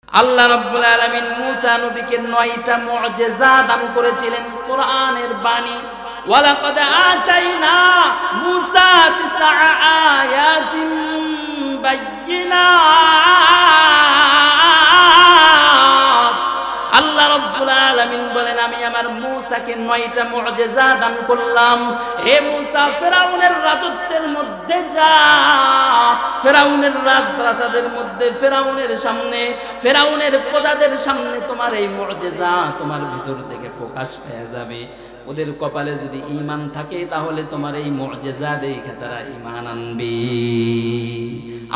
আল্লাহ রাব্বুল আলামিন মূসা নবীকে 9টা মুজিজা দান করেছিলেন কোরআনের বাণী। ওয়ালাকাদ আতাইনা মূসা 9 আয়াতিন বায়্যিনাত। আল্লাহ রাব্বুল আলামিন বলেন আমি আমার মূসাকে 9টা মুজিজা দান করলাম। হে মূসা, ফিরাউনের রাজত্বের মধ্যে যা, ফিরাউনের রাজপ্রাসাদের মধ্যে, ফিরাউনের সামনে, ফিরাউনের প্রজাদের সামনে তোমার এই মুজিজা তোমার ভিতর থেকে প্রকাশ পেয়ে যাবে। ওদের কপালে যদি ঈমান থাকে তাহলে তোমার এই মুজিজা দেখে তারা ঈমান আনবে।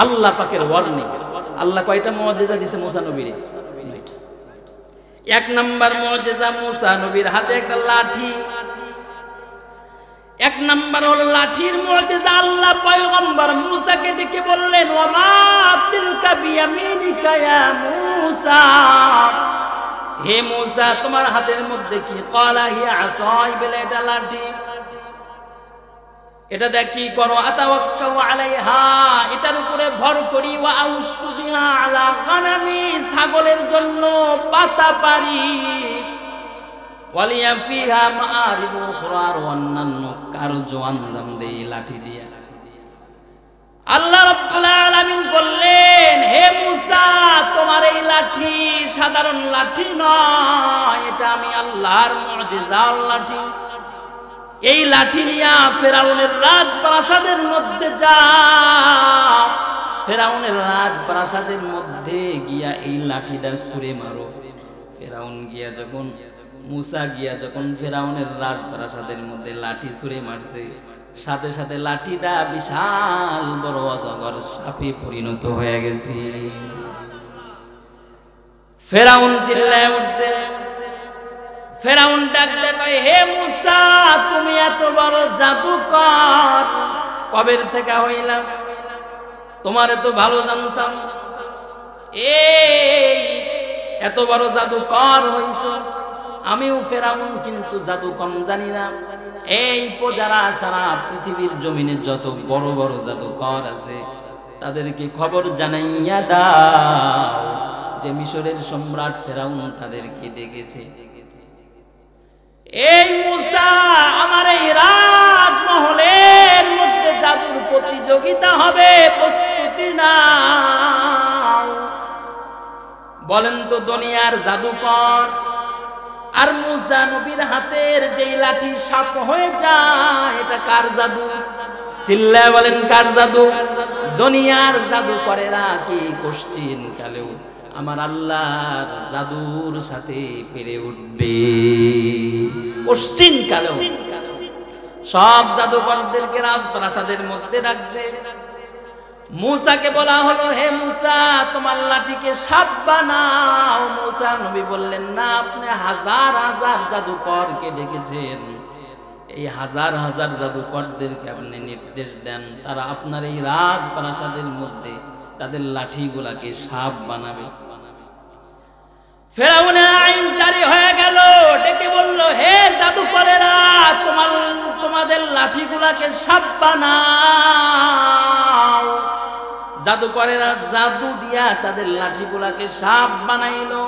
আল্লাহ পাকের ওয়ার্নিং। আল্লাহ কয়টা মুজিজা দিয়েছে মূসা নবীরে? 9টা। 1 নাম্বার মুজিজা, মূসা নবীর হাতে একটা লাঠি। 1 নাম্বার হলো লাঠির মুজিজা। আল্লাহ পয়গম্বর মূসাকে ডেকে বললেন ওয়া মা তিলকা বিয়ামিনিকা ইয়া মূসা, হে মূসা তোমার হাতের মধ্যে কি? ক্বালা হিয়া আসাই, বলে এটা লাঠি। এটা দেখ কি করো? আতাওয়াক্কাউ আলাইহা, এটার উপরে ভর করি। ওয়া আউসু বিহা আলা গানামি, ছাগলের জন্য পাতা পারি। ওয়ালিয়া ফিহা মাআরিবু উখরা, অন্যান্য কার্য আঞ্জাম দেই লাঠি দিয়া। আল্লাহ রাব্বুল আলামিন বললেন হে মূসা, তোমার এই লাঠি সাধারণ লাঠি নয়, এটা আমি আল্লাহর মুজিজার লাঠি। এই লাঠি নিয়া ফিরাউনের রাজপ্রাসাদের মধ্যে যা, ফিরাউনের রাজপ্রাসাদের মধ্যে গিয়া এই লাঠিটা ছুঁড়ে মারো। ফিরাউন গিয়া যখন, মূসা গিয়া যখন ফিরাউনের রাজপ্রাসাদের মধ্যে লাঠি ছুঁড়ে মারছে, সাথে সাথে লাঠিটা বিশাল বড় অজগর সাপে পরিণত হয়ে গেছে। ফিরাউন চিল্লায় উঠছে। ফিরাউন ডাকতে কয় হে মূসা, তুমি এত বড় জাদুকর কবের থেকে হইলাম? তোমারে তো ভালো জানতাম, এই এত বড় জাদুকর হইছো। আমিও ফিরাউন, কিন্তু জাদু কম জানি না। এই প্রজারা সারা পৃথিবীর জমিনে যত বড় বড় জাদুকর আছে তাদেরকে খবর জানাইয়া দাও যে মিশরের সম্রাট ফিরাউন তাদেরকে ডেকেছে। এই মূসা, আমার এই রাজমহলের মধ্যে জাদুর প্রতিযোগিতা হবে, প্রস্তুতি নাও। বলেন তো দুনিয়ার জাদুকর আর মূসা নবীর হাতের যেই লাঠি সাপ হয়ে যায়, এটা কার জাদু? চিল্লায় বলেন কার জাদু? দুনিয়ার জাদুকরেরা কি কোশ্চিন কালেও আমার আল্লাহর জাদুর সাথে পেরে উঠবে? কোশ্চিন কালেও সব জাদুকরদেরকে রাজপ্রাসাদের মধ্যে রাখছে। মূসাকে বলা হলো হে মূসা, তোমার লাঠিকে সাপ বানাও। মূসা নবী বললেন না, আপনি হাজার হাজার জাদুকরকে ডেকেছেন, এই হাজার হাজার জাদুকরদেরকে আপনি নির্দেশ দেন, তারা আপনার এই রাজপ্রাসাদের মধ্যে তাদের লাঠিগুলাকে সাপ বানাবে। ফিরাউনের আইন জারি হয়ে গেল। ডেকে বলল হে জাদুকরেরা, তোমাদের লাঠিগুলাকে সাপ বানাও। জাদুকরেরা জাদু দিয়া তাদের লাঠিগুলাকে সাপ বানাইলো।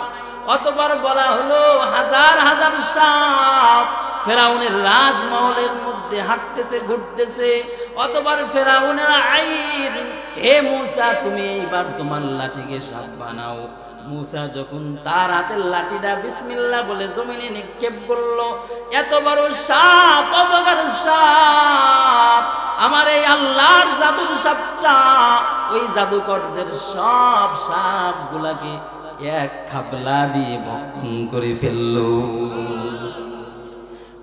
অতবার বলা হলো হাজার হাজার সাপ ফিরাউনের রাজমহলের মধ্যে হাঁটতেছে, ঘুরতেছে। অতবার ফিরাউনের আইন, হে মূসা তুমি এইবার তোমার লাঠিকে সাপ বানাও। মূসা যখন তার হাতের লাঠিটা বিসমিল্লাহ বলে জমিনে নিক্ষেপ করলো, এত বড় সাপ, অজগর সাপ, আমার এই আল্লাহর জাদুর সাপটা ওই জাদুকরদের সব সাপ গুলাকে এক খাবলা দিয়ে ভক্ষণ করে ফেললো।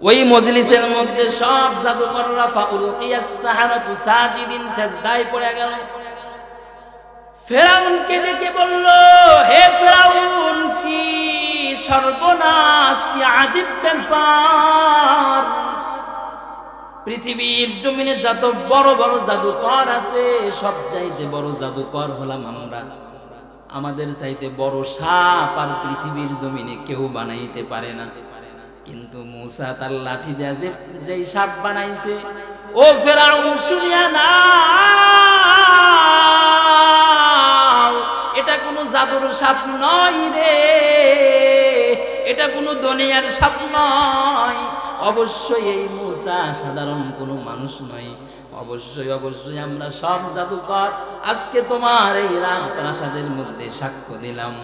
ওই মজলিসের মধ্যে সব জাদুকররা ফাউলকিয়াস সাহারাতু সাজিদিন, সিজদায় পড়ে গেল। ফিরাউনকে ডেকে বলল হে ফিরাউন, কি সর্বনাশ, কি আজীব ব্যাপার! পৃথিবীর জমিনে যত বড় বড় জাদুকর আছে, সব চাইতে বড় জাদুকর হলাম আমরা। আমাদের চাইতে বড় সাপ আর পৃথিবীর জমিনে কেউ বানাইতে পারে না। কিন্তু মূসা তার লাঠি দিয়ে যেই সাপ বানাইছে, ও ফিরাউন শুনিয়া না, এটা কোনো জাদুর সাপ নয় রে, এটা কোনো দুনিয়ার সাপ নয়। অবশ্যই এই মূসা সাধারণ কোনো মানুষ নয়। অবশ্যই অবশ্যই আমরা সব জাদুকর আজকে তোমার এই রাজপ্রাসাদের মধ্যে সাক্ষ্য দিলাম,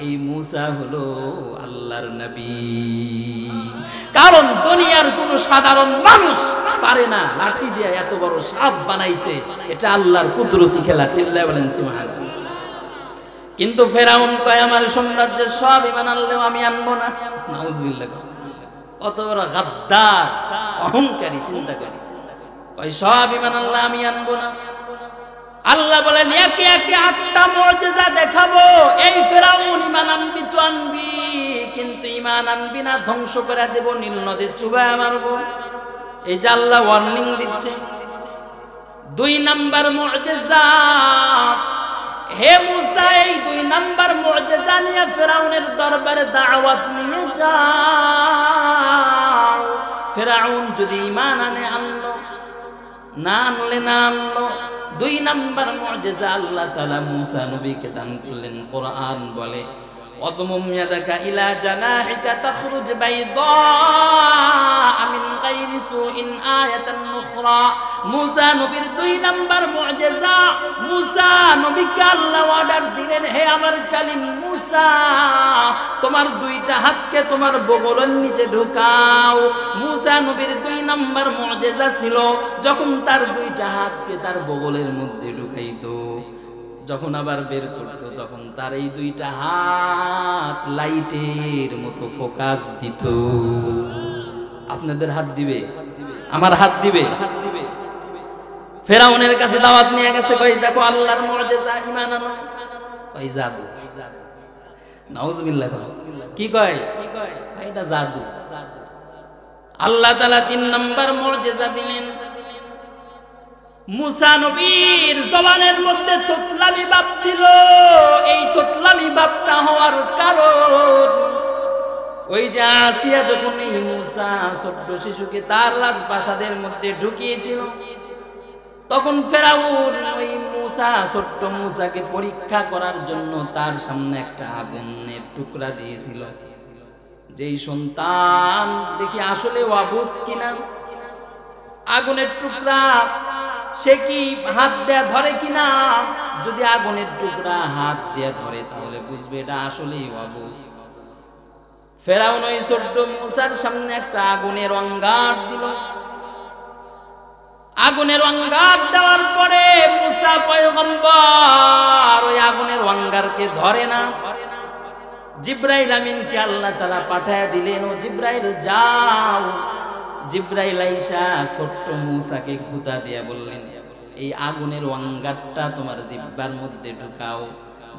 এই মূসা হলো আল্লাহর নবী। কারণ দুনিয়ার কোনো সাধারণ মানুষ পারে না লাঠি দিয়ে এত বড় সাপ বানাইতে, এটা আল্লাহর কুদরতি খেলা। চিল্লায় বলেন সুবহানাল্লাহ। কিন্তু ফেরাউন কয় আমার সাম্রাজ্যের সব ঈমান আনলেও আমি আনবো না। নাউজুবিল্লাহ। কত বড় গাদ্দার, অহংকারী, চিন্তা করি। কয় সব ঈমান আনলে আমি আনবো না। আল্লাহ বলেন একে একে 8টা মুজিজা দেখাবো। এই ফেরাউন ঈমান আনবি তো আনবি, কিন্তু ঈমান আনবি না ধ্বংস করে দেব, নীল নদীর চুবায় মারবো। এই যে আল্লাহ ওয়ার্নিং দিচ্ছে। 2 নাম্বার মুজিজা, হে মূসা এই 2 নাম্বার মুজিজা নিয়ে ফেরাউনের দরবারে দাওয়াত নিয়ে যাও। ফেরাউন যদি ঈমান আনে আনলো, না আনলে না আনলো। 2 নাম্বার মুজিজা আল্লাহ তাআলা মূসা নবীকে দান করলেন। কোরআন বলে অদমুম ইয়াদাকা ইলা জানাহিকা তাখরুজ বাইদা মিন গায়রি সুইন আয়াতান উখরা। মূসা নবীর 2 নাম্বার মুজিজা, মূসা নবীকে আল্লাহ অর্ডার দিলেন, হে আমার কালিম মূসা, তোমার 2টা হাতকে তোমার বগলের নিচে ঢুকাও। মূসা নবীর 2 নাম্বার মুজিজা ছিল যখন তার 2টা হাতকে তার বগলের মধ্যে ঢুকাইতো, যখন আবার বের করতো তখন তার এই 2টা হাত লাইটের মতো ফোকাস দিত। আপনাদের হাত দিবে, আমার হাত দিবে। ফেরাউনের কাছে দাওয়াত নিয়ে গেছে, কই দেখো আল্লাহর মুজিজা, ঈমান আনো। কই জাদু। নাউজুবিল্লাহ। কি কয়? এটা জাদু। আল্লাহ তাআলা 3 নাম্বার মুজিজা দিলেন। মূসা নবীর জবানের মধ্যে তোতলামি ভাব ছিল। এই তোতলামি ভাবটা হওয়ার কারণ ওই যে আসিয়া যখন এই মূসা ছোট্ট শিশুকে তার রাজপ্রাসাদের মধ্যে ঢুকিয়েছিল, তখন ফেরাউন ওই মূসা ছোট্ট মূসাকে পরীক্ষা করার জন্য তার সামনে একটা আগুনের টুকরা দিয়েছিল। যেই সন্তান দেখি আসলে অবুঝ কিনা, আগুনের টুকরা সে কি হাত দেয়া ধরে কিনা। যদি আগুনের টুকরা হাত দেয়া ধরে তাহলে বুঝবে এটা আসলেই অবুঝ। ফেরাউন ওই ছোট্ট মূসার সামনে একটা আগুনের অঙ্গার দিল। আগুনের অঙ্গার দেওয়ার পরে মূসা পয়গম্বর ওই আগুনের অঙ্গারকে ধরে না। জিব্রাইল আমিনকে আল্লাহ তাআলা পাঠায় দিলেন, ও জিব্রাইল যাও। জিব্রাইল আইসা ছোট্ট মূসাকে গুতা দিয়া বললেন, এই আগুনের অঙ্গারটা তোমার জিহ্বার মধ্যে ঢুকাও,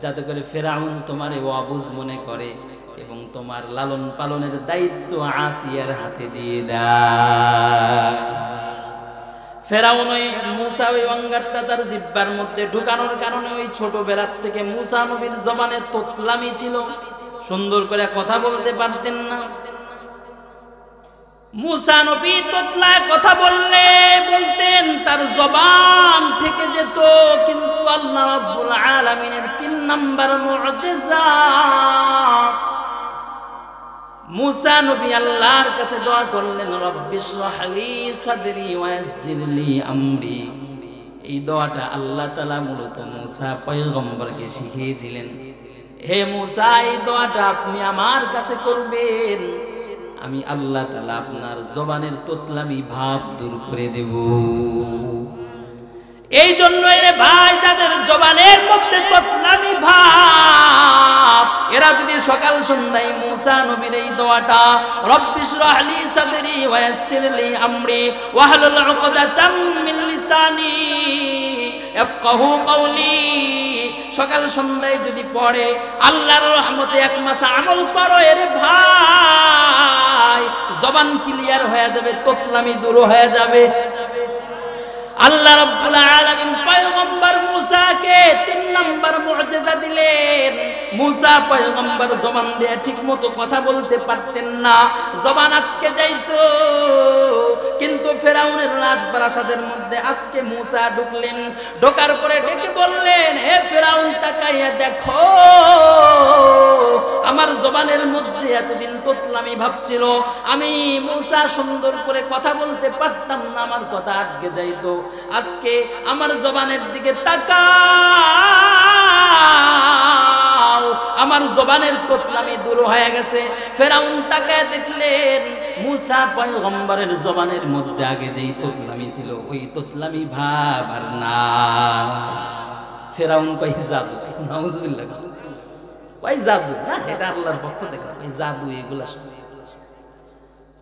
যাতে করে ফেরাউন তোমারে অবুঝ মনে করে এবং তোমার লালন পালনের দায়িত্ব আসিয়ার হাতে দিয়ে দেয়। ফেরাউন ওই মূসা ওই অঙ্গারটা তার জিহ্বার মধ্যে ঢুকানোর কারণে ওই ছোটবেলা থেকে মূসা নবীর জবানে তোতলামি ছিল, সুন্দর করে কথা বলতে পারতেন না। মূসা নবী তোতলায় কথা বলতেন তার জবান থেকে যেত, কিন্তু আল্লাহ রাব্বুল আলামিনের 3 নাম্বার মুজিজা, মূসা নবী আল্লাহর কাছে দোয়া করলেন, রব্বিশরাহ লি সাদরি ওয়া ইয়াসসির লি আমরি। এই দোয়াটা আল্লাহ তাআলা মূলত মূসা পয়গম্বরকে শিখিয়েছিলেন। হে মূসা, এই দোয়াটা আপনি আমার কাছে করবেন, আমি আল্লাহ তাআলা আপনার জবানের তোতলামি ভাব দূর করে দেব। এই জন্য রে ভাই, যাদের জবানের মধ্যে তোতলামি ভাব, এরা যদি সকাল সন্ধ্যায় মূসা নবীর এই দোয়াটা রব্বিশরাহ লি সাদরি ওয়া ইয়াসসির লি আমরি ওয়াহলুল উকদাতাম মিন লিসানি ইয়াফকাহু কওলি, সকাল সন্ধ্যায় যদি পড়ে, আল্লাহর রহমতে 1 মাস আমল করো এর ভাই, জবান ক্লিয়ার হয়ে যাবে, তোতলামি দূর হয়ে যাবে। আল্লাহ রাব্বুল আলামিন পয়গম্বর মূসাকে 3 নাম্বার মুজিজা দিলেন। মূসা পয়গম্বর জবান দিয়ে ঠিকমতো কথা বলতে পারতেন না, জবান আটকে যাইতো। কিন্তু ফেরাউনের রাজপ্রাসাদের মধ্যে আজকে মূসা ঢুকলেন, ঢোকার পরে ডেকে বললেন, হে ফেরাউন তাকাইয়া দেখো, আমার জবানের মধ্যে এতদিন তোতলামি ভাবছিল, আমি মূসা সুন্দর করে কথা বলতে পারতাম না, আমার কথা আটকে যাইতো। আজকে আমার জবানের দিকে তাকাও, আমার জবানের তোতলামি দূর হয়ে গেছে। ফেরাউন তাকায় দেখলেন মূসা পয়গম্বরের জবানের মধ্যে আগে যেই তোতলামি ছিল, ওই তোতলামি ভাব আর না। ফেরাউন কই জাদু, নাউজুবিল্লাহ, ওই জাদু না, এটা আল্লাহর পক্ষ থেকে, ওই জাদু এগুলা।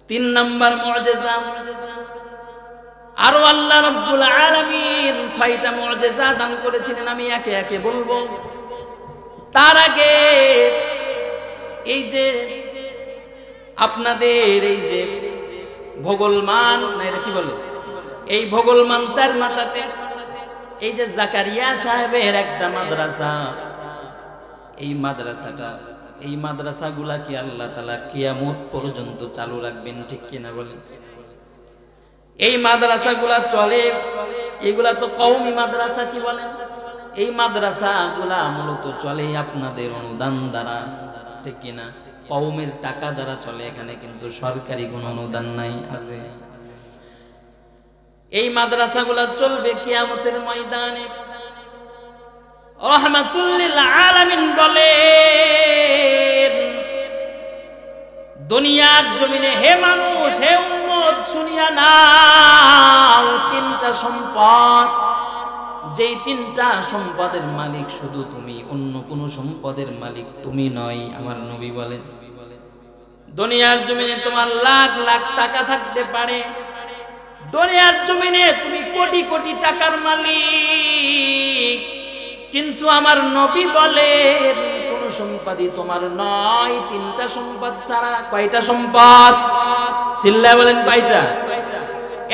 3 নাম্বার মুজিজা, আরো আল্লাহ রাব্বুল আলামিন 6টা মুজিজা দান করেছিলেন, আমি একে একে বলবো। তার আগে এই যে আপনাদের এই যে ভোগলমান, না এটা কি বলে, এই ভোগলমান 4 মাথাতে এই যে জাকারিয়া সাহেবের একটা মাদ্রাসা, এই মাদ্রাসাটা, এই মাদ্রাসাগুলা কি আল্লাহ তাআলা কিয়ামত পর্যন্ত চালু রাখবেন, ঠিক কিনা বলেন? এই মাদ্রাসাগুলা চলে, এগুলা তো কওমি মাদ্রাসা, কি বলেন? এই মাদ্রাসাগুলা মূলত চলে আপনাদের অনুদান দ্বারা, ঠিক কিনা? কওমের টাকা দ্বারা চলে, এখানে কিন্তু সরকারি কোনো অনুদান নাই, আছে। এই মাদ্রাসাগুলা চলবে কিয়ামতের ময়দানে। রাহমাতুল লিল আলামিন বলেন, দুনিয়ার জমিনে হে মানুষ, হে উম্মত, শুনিয়া নাও, 3টা সম্পদ, যেই 3টা সম্পদের মালিক শুধু তুমি, অন্য কোন সম্পদের মালিক তুমি নয়। আমার নবী বলেন, দুনিয়ার জমিনে তোমার লাখ লাখ টাকা থাকতে পারে, দুনিয়ার জমিনে তুমি কোটি কোটি টাকার মালিক, কিন্তু আমার নবী বলেন কোন সম্পদই তোমার নয় 3টা সম্পদ ছাড়া। কয়টা সম্পদ? চিল্লায় বলেন কয়টা?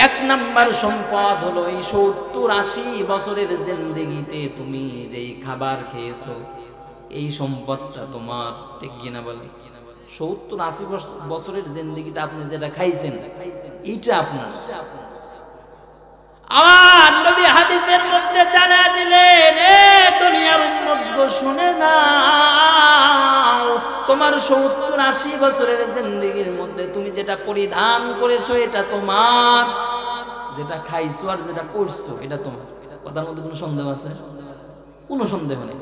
1 নাম্বার সম্পদ হলো এই 70-80 বছরের জিন্দেগিতে তুমি যেই খাবার খেয়েছো, এই সম্পদটা তোমার, ঠিক কিনা বলেন? 70-80 বছরের জিন্দেগিতে আপনি যেটা খাইছেন, এইটা আপনার। আমার নবী হাদিসের মধ্যে জানা দিলেন, এ দুনিয়ার উম্মত গো, শুনে নাও, তোমার 70-80 বছরের জিন্দেগির মধ্যে তুমি যেটা পরিধান করেছো এটা তোমার, যেটা খাইছো আর যেটা পড়ছো এটা তোমার। কথার মধ্যে কোনো সন্দেহ আছে? কোনো সন্দেহ নেই।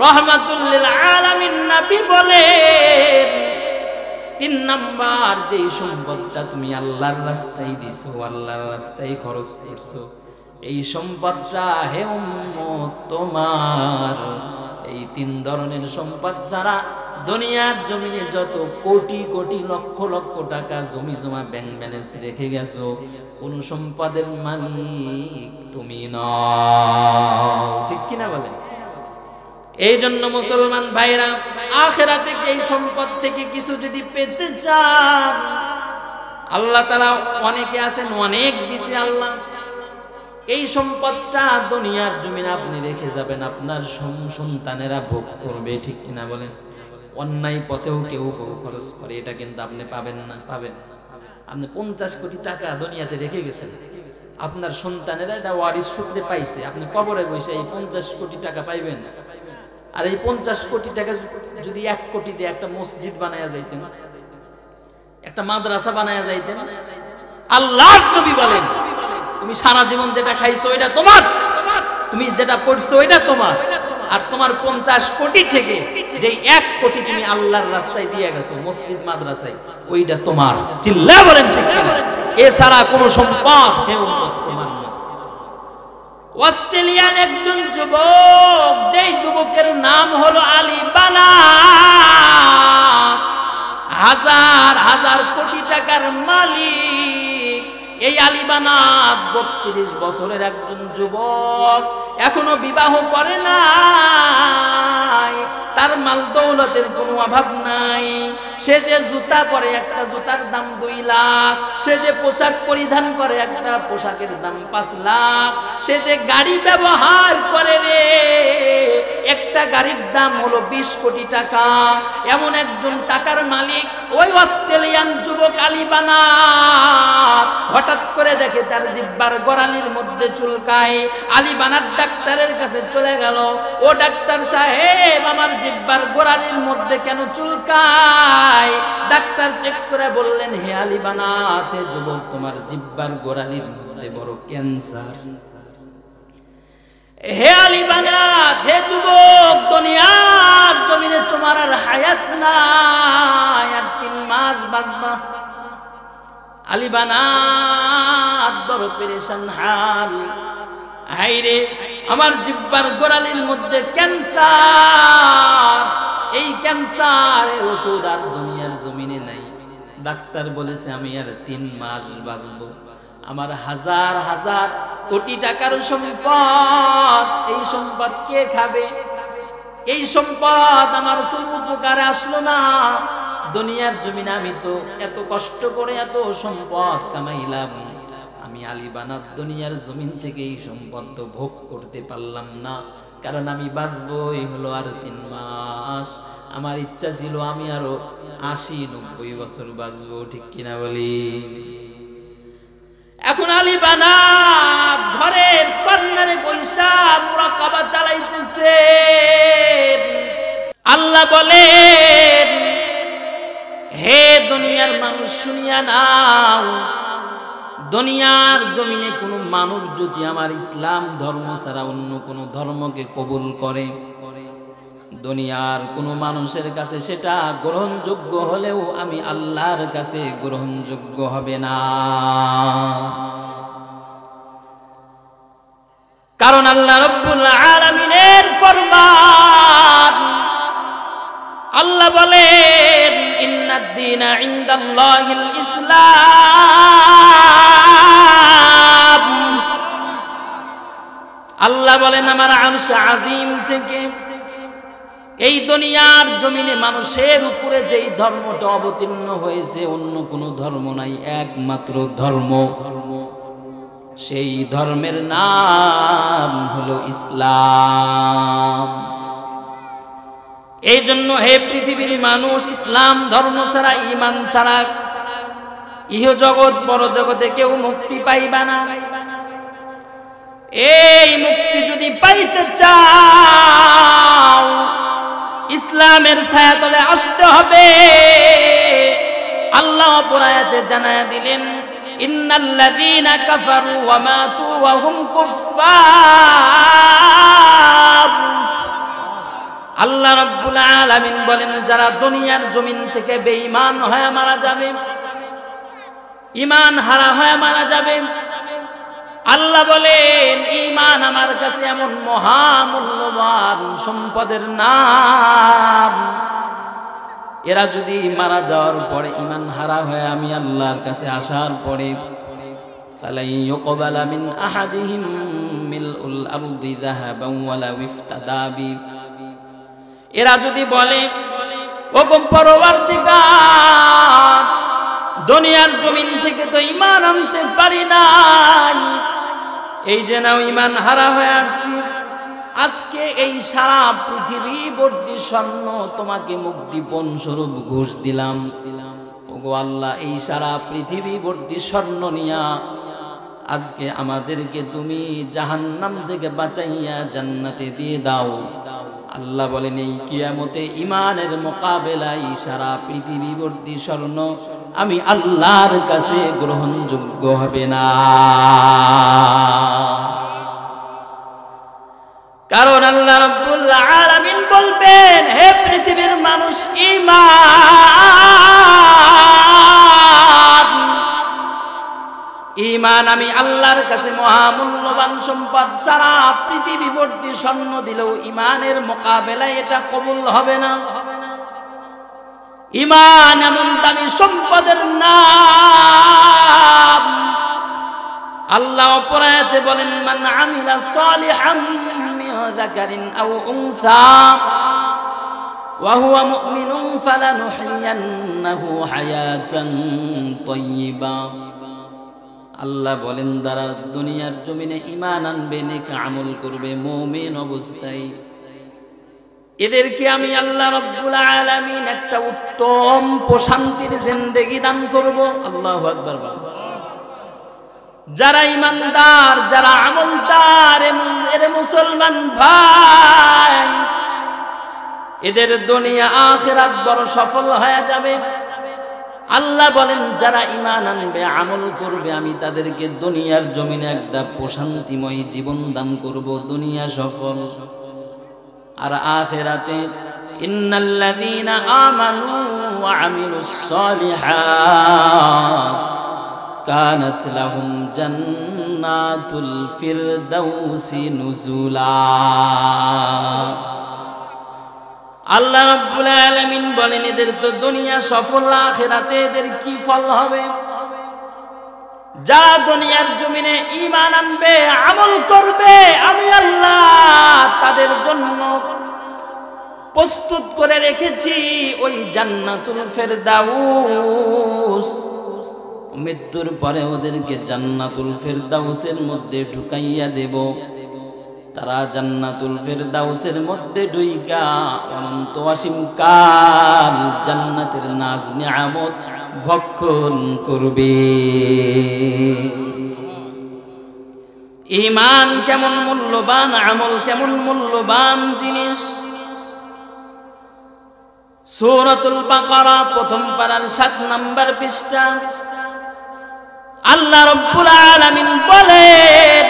রাহমাতুল লিল আলামিন নবী বলেন, 3 নাম্বার যেই সম্পদটা তুমি আল্লাহর রাস্তায় দিছো, আল্লাহর রাস্তায় খরচ করছো, এই সম্পদটা হে উম্মত তোমার। এই 3 ধরনের সম্পদ ছাড়া দুনিয়ার জমিনে যত কোটি কোটি লক্ষ লক্ষ টাকা জমি জমা ব্যাংক ব্যালেন্স রেখে গেছো, কোন সম্পদের মালিক তুমি নও, ঠিক কিনা বলেন? এই জন্য মুসলমান ভাইরা, আখিরাতে এই সম্পদ থেকে কিছু যদি পেতে চান, আল্লাহ তাআলা অনেকে আছেন অনেক দিছে আল্লাহ, এই সম্পদটা দুনিয়ার জমিনে আপনি রেখে যাবেন, আপনার সন্তানেরা ভোগ করবে, ঠিক কিনা বলেন? অন্যায় পথেও কেউ খরচ করে, এটা কিন্তু আপনি পাবেন না। পাবেন? আপনি 50 কোটি টাকা দুনিয়াতে রেখে গেছেন, আপনার সন্তানেরা এটা ওয়ারিস সূত্রে পাইছে, আপনি কবরে বসে এই 50 কোটি টাকা পাইবেন। আর এই 50 কোটি টাকা যদি 1 কোটি দিয়ে একটা মসজিদ বানায়া যাইতেন, একটা মাদ্রাসা বানায়া যাইতেন, আল্লাহর নবী বলেন, তুমি সারা জীবন যেটা খাইছো এটা তোমার, তুমি যেটা পড়ছো এটা তোমার, আর তোমার 50 কোটি থেকে যে 1 কোটি তুমি আল্লাহর রাস্তায় দিয়ে গেছো মসজিদ মাদ্রাসায়, ওইটা তোমার। চিল্লায় বলেন ঠিক কিনা? এছাড়া কোনো সম্পদ তোমার না। অস্ট্রেলিয়ান একজন যুবক, যেই যুবকের নাম হলো আলী বানা, হাজার হাজার কোটি টাকার মালিক। এই আলী বানা 32 বছরের একজন যুবক, এখনো বিবাহ করে নাই, তার মাল দৌলতের কোনো অভাব নাই, সে যে জুতা পরে একটা জুতার দাম 2 লাখ, সে যে পোশাক পরিধান করে একটা পোশাকের দাম 5 লাখ, সে যে গাড়ি ব্যবহার করে রে একটা গাড়ির দাম হলো 20 কোটি টাকা। এমন একজন টাকার মালিক ওই অস্ট্রেলিয়ান যুবক আলী বানাত হঠাৎ করে দেখে তার জিহ্বার গোড়ালির মধ্যে চুলকায়। আলী বানাত ডাক্তারের কাছে চলে গেল, ও ডাক্তার সাহেব আমার জিহ্বার গোড়ালির মধ্যে কেন চুলকায়? ডাক্তার চেক করে বললেন, হে আলী বানাত, হে যুবক, তোমার জিহ্বার গোড়ালির মধ্যে বড় ক্যান্সার। হে আলী বানাত, হে যুবক, দুনিয়ার জমিনে তোমার আর হায়াত নাই, আর 3 মাস বাঁচবা। আলী বানাত বড় পেরেশান হাল, হায়রে আমার জিহ্বার গোড়ালির মধ্যে ক্যান্সার, এই ক্যান্সারের ওষুধ আর দুনিয়ার জমিনে নাই। ডাক্তার বলেছে আমি আর 3 মাস বাঁচবো। আমার হাজার হাজার কোটি টাকার সম্পদ, এই সম্পদ কে খাবে? এই সম্পদ আমার কোনো উপকারে আসলো না। দুনিয়ার জমিনে আমি তো এত কষ্ট করে এত সম্পদ কামাইলাম, আমি আলী বানাত দুনিয়ার জমিন থেকে এই সম্পদ তো ভোগ করতে পারলাম না, কারণ আমি বাঁচবই হলো আর 3 মাস। আমার ইচ্ছা ছিল আমি আরো 80-90 বছর বাঁচবো, ঠিক কিনা বলি? এখন আলী বানাত ঘরের কর্নারে বৈশা মুরাকাবা চালাইতেছে। আল্লাহ বলেন, হে দুনিয়ার মানুষ শুনিয়া নাও, দুনিয়ার জমিনে কোনো মানুষ যদি আমার ইসলাম ধর্ম ছাড়া অন্য কোনো ধর্মকে কবুল করে, দুনিয়ার কোনো মানুষের কাছে সেটা গ্রহণযোগ্য হলেও আমি আল্লাহর কাছে গ্রহণযোগ্য হবে না। কারণ আল্লাহ রাব্বুল আলামিনের ফরমান, আল্লাহ বলেন, ইন্নাদ দীনা ইনদাল্লাহিল ইসলাম। আল্লাহ বলেন আমার আরশ আজিম থেকে এই দুনিয়ার জমিনে মানুষের উপরে যেই ধর্মটা অবতীর্ণ হয়েছে অন্য কোনো ধর্ম নাই, একমাত্র ধর্ম, সেই ধর্মের নাম হলো ইসলাম। এই জন্য হে পৃথিবীর মানুষ, ইসলাম ধর্ম ছাড়া, ঈমান ছাড়া ইহ জগৎ বড় জগতে কেউ মুক্তি পাইবা না। এই মুক্তি যদি পাইতে চাও, ইসলামের ছায়াতলে আসতে হবে। আল্লাহ অপর আয়াতে জানায়া দিলেন, ইন্নাল্লাযীনা কাফারু ওয়া মাতু ওয়া হুম কুফফার। আল্লাহ রাব্বুল আলামিন বলেন, যারা দুনিয়ার জমিন থেকে বেঈমান হয়ে মারা যাবে, ঈমান হারা হয়ে মারা যাবে, আল্লাহ বলেন ঈমান আমার কাছে এমন মহামূল্যবান সম্পদের নাম, এরা যদি মারা যাওয়ার পরে ঈমান হারা হয়ে আমি আল্লাহর কাছে আসার পরে, ফালাই ইউকবালা মিন আহাদিহিম মিলউল আরদি যাহাবান ওয়ালাউ ইফতাদা বি। এরা যদি বলে, ও গো পরওয়ারদিগার, দুনিয়ার জমিন থেকে তো ঈমান আনতে পারি নাই, এই যে নাও ঈমান হারা হয়ে আসছি, আজকে এই সারা পৃথিবী ভর্তি স্বর্ণ তোমাকে মুক্তিপণ স্বরূপ ঘুষ দিলাম। ওগো আল্লাহ, এই সারা পৃথিবী ভর্তি স্বর্ণ নিয়া আজকে আমাদেরকে তুমি জাহান্নাম থেকে বাঁচাইয়া জান্নাতে দিয়ে দাও। আল্লাহ বলেন, এই কিয়ামতে ঈমানের মোকাবেলায় সারা পৃথিবী ভর্তি স্বর্ণ আমি আল্লাহর কাছে গ্রহণযোগ্য হবে না। কারণ আল্লাহ রাব্বুল আলামিন বলবেন, হে পৃথিবীর মানুষ, ঈমান আমি আল্লাহর কাছে মহামূল্যবান সম্পদ, সারা পৃথিবী ভর্তি স্বর্ণ দিলেও ঈমানের মোকাবেলায় এটা কবুল হবে না। ঈমান এমন দামি সম্পদের নাম। আল্লাহ অপর আয়াতে বলেন, মান আমিলা সালিহান মিন যাকারিন আও উনসা, ওয়া হুয়া মুমিনুন ফালানুহইয়ান্নাহু হায়াতান তাইয়্যিবা। আল্লাহ বলেন যারা দুনিয়ার জমিনে ঈমান আনবে, নেক আমল করবে মুমিন অবস্থায়, এদেরকে আমি আল্লাহ রাব্বুল আলামিন একটা উত্তম প্রশান্তির জিন্দেগি দান করব। আল্লাহু আকবার। যারা ঈমানদার, যারা আমলদার, এর মুসলমান ভাই, এদের দুনিয়া আখিরাত বড় সফল হয়ে যাবে। আল্লাহ বলেন যারা ঈমান আনবে, আমল করবে, আমি তাদেরকে দুনিয়ার জমিনে একটা প্রশান্তিময় জীবন দান করব, দুনিয়া সফল। আর আখিরাতে ইন্নাল্লাযীনা আমানু ওয়া আমিলুস সালিহাত কানাত লাহুম জান্নাতুল ফিরদাউসি নুজুলা। আল্লাহ রাব্বুল আলামিন বলেন এদের তো দুনিয়া সফল, আখিরাতে এদের কি ফল হবে? যারা দুনিয়ার জমিনে ঈমান আনবে, আমল করবে, আমি আল্লাহ তাদের জন্য প্রস্তুত করে রেখেছি ওই জান্নাতুল ফেরদাউস। মৃত্যুর পরে ওদেরকে জান্নাতুল ফেরদাউসের মধ্যে ঢুকাইয়া দেব। তারা জান্নাতুল ফেরদাউসের মধ্যে ঢুইকা অনন্ত অসীম কাল জান্নাতের নাজ নিয়ামত ভক্ষণ করবে। ঈমান কেমন মূল্যবান, আমল কেমন মূল্যবান জিনিস। সূরাতুল বাকারা প্রথম পারার 7 নম্বর পৃষ্ঠা আল্লাহ রাব্বুল আলামিন বলেন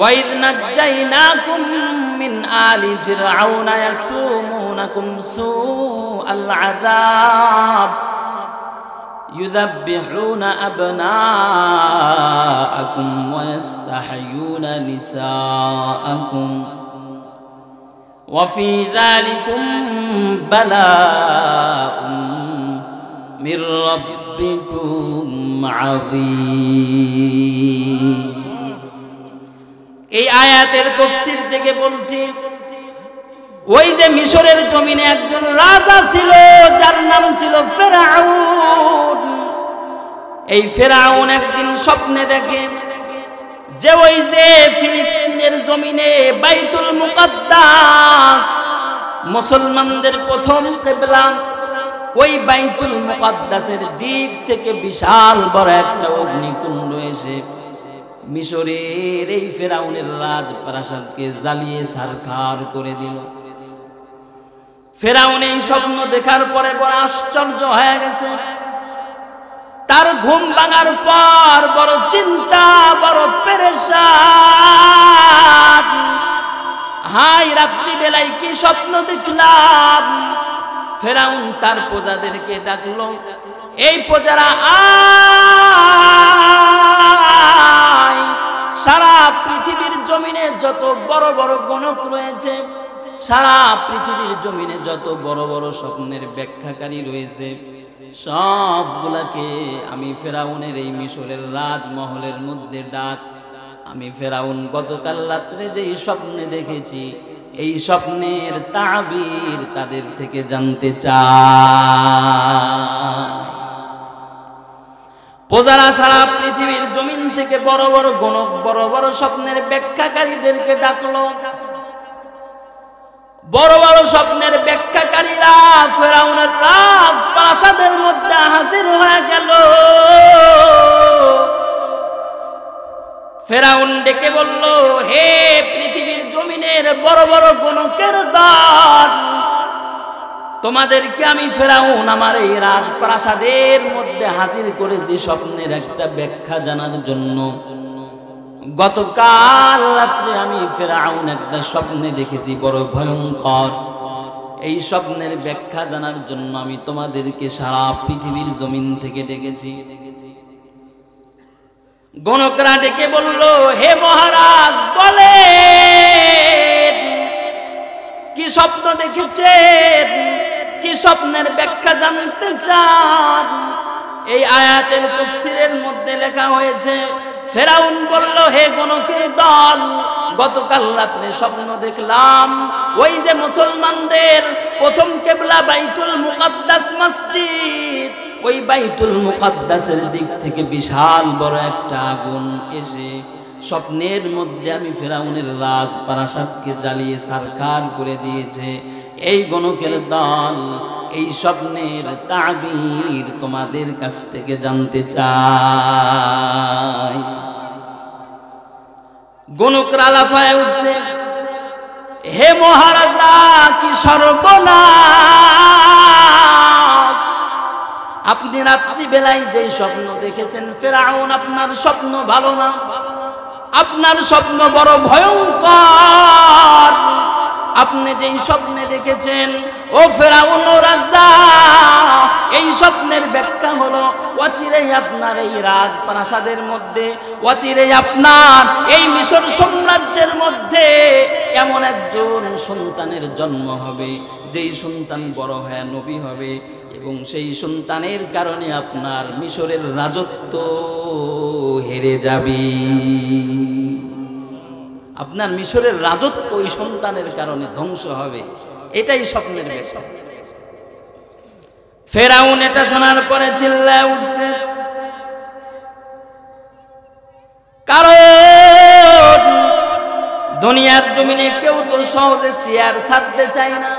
وَإِذْ نَجَّيْنَاكُمْ مِنْ آلِ فِرْعَوْنَ يَسُومُونَكُمْ سُوءَ الْعَذَابِ يُذَبِّحُونَ أَبْنَاءَكُمْ وَيَسْتَحْيُونَ نِسَاءَكُمْ وَفِي ذَلِكُمْ بَلَاءٌ مِنْ رَبِّكُمْ عَظِيمٌ। এই আয়াতের তাফসীর থেকে বলছি, ওই যে মিশরের জমিনে একজন রাজা ছিল যার নাম ছিল ফেরাউন। এই ফেরাউন একদিন স্বপ্নে দেখে যে ওই যে ফিলিস্তিনের জমিনে বাইতুল মুকাদ্দাস, মুসলমানদের প্রথম কিবলা, ওই বাইতুল মুকাদ্দাসের দিক থেকে বিশাল বড় একটা অগ্নিকুণ্ড এসে মিশরের এই ফেরাউনের রাজপ্রাসাদকে জ্বালিয়ে ছারখার করে দিল। ফেরাউন এই স্বপ্ন দেখার পরে বড় আশ্চর্য হয়ে গেছে। তার ঘুম ভাঙার পর বড় চিন্তা, বড় পেরেশান। হাই রাত্রি বেলায় কি স্বপ্ন দেখলাম। ফেরাউন তার প্রজাদেরকে ডাকলো, এই প্রজারা সারা পৃথিবীর জমিনে যত বড় বড় গণক রয়েছে, সারা পৃথিবীর জমিনে যত বড় বড় স্বপ্নের ব্যাখ্যাকারী রয়েছে, সবগুলাকে আমি ফেরাউনের এই মিশরের রাজমহলের মধ্যে ডাক। আমি ফেরাউন গতকাল রাত্রে যেই স্বপ্নে দেখেছি, এই স্বপ্নের তাবির তাদের থেকে জানতে চাই। প্রজারা সারা পৃথিবীর জমিন থেকে বড় বড় গণক, বড় বড় স্বপ্নের ব্যাখ্যাকারীদেরকে ডাকলো। বড় বড় স্বপ্নের ব্যাখ্যাকারীরা ফেরাউনের রাজপ্রাসাদের মধ্যে হাজির হয়ে গেল। ফেরাউন ডেকে বলল, হে পৃথিবীর জমিনের বড় বড় গণকের দল, তোমাদেরকে আমি ফেরাউন আমার এই রাজপ্রাসাদের মধ্যে হাজির করেছি স্বপ্নের একটা ব্যাখ্যা জানার জন্য। গতকাল রাত্রে আমি ফেরাউন একটা স্বপ্নে দেখেছি বড় ভয়ঙ্কর। এই স্বপ্নের ব্যাখ্যা জানার জন্য আমি তোমাদেরকে সারা পৃথিবীর জমিন থেকে ডেকেছি। গণকরা ডেকে বলল, হে মহারাজ বলেন কি স্বপ্ন দেখেছেন, কি স্বপ্নের ব্যাখ্যা জানতে চান? এই আয়াতের তাফসীরের মধ্যে লেখা হয়েছে, ফেরাউন বলল, হে গণকের দল, গতকাল রাত্রে স্বপ্ন দেখলাম ওই যে মুসলমানদের প্রথম কিবলা বাইতুল মুকাদ্দাস মসজিদ, ওই বাইতুল মুকাদ্দাসের দিক থেকে বিশাল বড় একটা আগুন এসে স্বপ্নের মধ্যে আমি ফেরাউনের রাজপ্রাসাদকে জ্বালিয়ে ছারখার করে দিয়েছে। এই গণকের দল, এই স্বপ্নের তাবির তোমাদের কাছ থেকে জানতে চাই। গণকরা লাফায় উঠছে, হে মহারাজা, কি সর্বনাশ! আপনি রাত্রি বেলায় যেই স্বপ্ন দেখেছেন ফেরাউন, আপনার স্বপ্ন ভালো না, আপনার স্বপ্ন বড় ভয়ঙ্কর। আপনি যেই স্বপ্নে দেখেছেন ও ফেরাউন ও রাজা, এই স্বপ্নের ব্যাখ্যা হলো অচিরেই আপনার এই রাজপ্রাসাদের মধ্যে, অচিরেই আপনার এই মিশর সাম্রাজ্যের মধ্যে এমন একজন সন্তানের জন্ম হবে, যেই সন্তান বড় হয়ে নবী হবে, এবং সেই সন্তানের কারণে আপনার মিশরের রাজত্ব হেরে যাবে। আপনার মিশরের রাজত্ব ওই সন্তানের কারণে ধ্বংস হবে, এটাই স্বপ্নের ব্যাখ্যা। ফেরাউন এটা শোনার পরে চিল্লায় উঠছে, কারণ দুনিয়ার জমিনে কেউ তো সহজে চেয়ার ছাড়তে চায় না।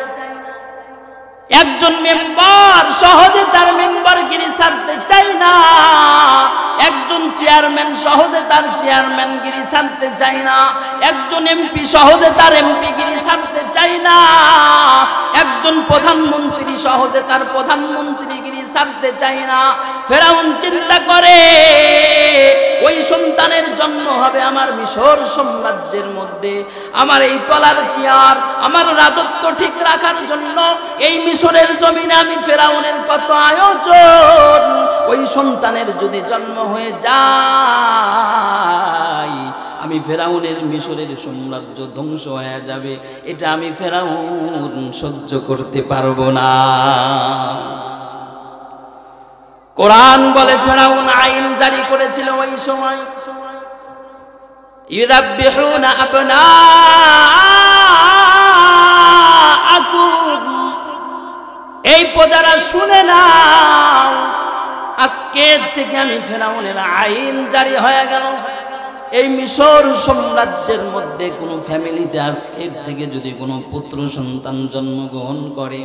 একজন মেম্বার সহজে তার মেম্বারগিরি ছাড়তে চায় না, একজন চেয়ারম্যান সহজে তার চেয়ারম্যানগিরি ছাড়তে চায় না, একজন এমপি সহজে তার এমপিগিরি ছাড়তে চায় না, একজন প্রধানমন্ত্রী সহজে তার প্রধানমন্ত্রীগিরি ছাড়তে চায় না। ফেরাউন চিন্তা করে, ওই সন্তানের জন্ম হবে আমার মিশর সাম্রাজ্যের মধ্যে, আমার এই তলার চেয়ার, আমার রাজত্ব ঠিক রাখার জন্য এই মিশরের জমিনে আমি ফেরাউনের কত আয়োজন, ওই সন্তানের যদি জন্ম হয়ে যায় আমি ফেরাউনের মিশরের সাম্রাজ্য ধ্বংস হয়ে যাবে, এটা আমি ফেরাউন সহ্য করতে পারবো না। কোরআন বলে ফেরাউন আইন জারি করেছিল ওই সময়, ইউযাব্বিহুনা আবনাআকুম, এই প্রজারা শুনে নাও, আজকের থেকে আমি ফেরাউনের আইন জারি হয়ে গেল। এই মিশর সাম্রাজ্যের মধ্যে কোনো ফ্যামিলিতে আজকের থেকে যদি কোনো পুত্র সন্তান জন্মগ্রহণ করে,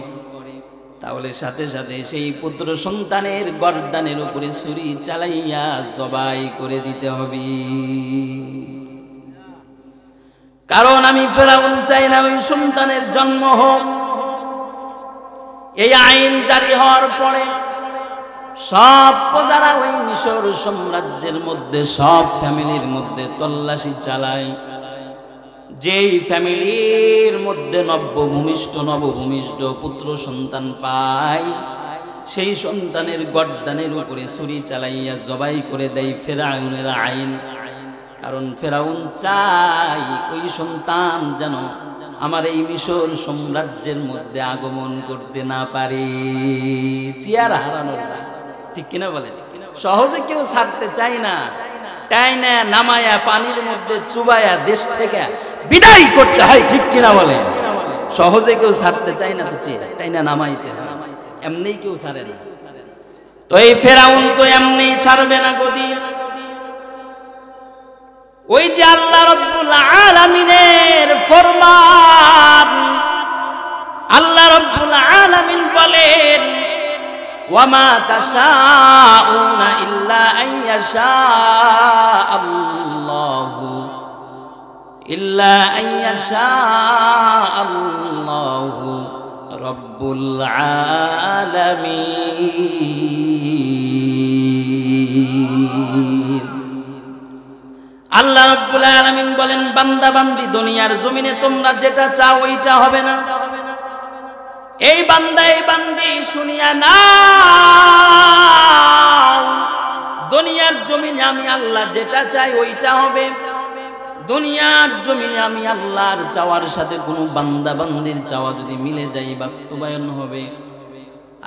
তাহলে সাথে সাথে সেই পুত্র সন্তানের গর্দানের উপরে ছুরি চালাইয়া জবাই করে দিতে হবে। কারণ আমি ফেরাউন চাই না ওই সন্তানের জন্ম হোক। এই আইন জারি হওয়ার পরে সব প্রজারা ওই মিশর সাম্রাজ্যের মধ্যে সব ফ্যামিলির মধ্যে তল্লাশি চালায়, যেই ফ্যামিলির মধ্যে নবভূমিষ্ঠ পুত্র সন্তান পায়, সেই সন্তানের গর্দানের উপরে ছুরি চালাইয়া জবাই করে দেয় ফেরাউনের আইন। কারণ ফেরাউন চাই ওই সন্তান যেন আমার এই মিশর সাম্রাজ্যের মধ্যে আগমন করতে না পারে। চেয়ার হারানোর, ঠিক কিনা বলেন? সহজে কেউ ছাড়তে চায় না, তাই না? নামায়া পানির মধ্যে চুবায়া দেশ থেকে বিদায় করতে হয়, ঠিক কিনা বলেন? সহজে কেউ ছাড়তে চায় না, তো তাই না, নামাইতে হয়, এমনি কেউ ছাড়ে না। তো এই ফেরাউন তো এমনি ছাড়বে না গদি। ওই যে আল্লাহ রাব্বুল আলামিনের ফরমান, আল্লাহ রাব্বুল আলামিন বলেন, ওয়ামা তাশাউনা ইল্লা আইয়াশা আল্লাহু রাব্বুল আলামিন। আল্লাহ রাব্বুল আলামিন বলেন, বান্দা বান্দি দুনিয়ার জমিনে তোমরা যেটা চাও ওইটা হবে না। এই বান্দা এই বান্দি শুনিয়া নাও, দুনিয়ার জমিনে আমি আল্লাহ যেটা চাই ওইটা হবে। দুনিয়ার জমিনে আমি আল্লাহর চাওয়ার সাথে কোনো বান্দা বান্দির চাওয়া যদি মিলে যায় বাস্তবায়ন হবে,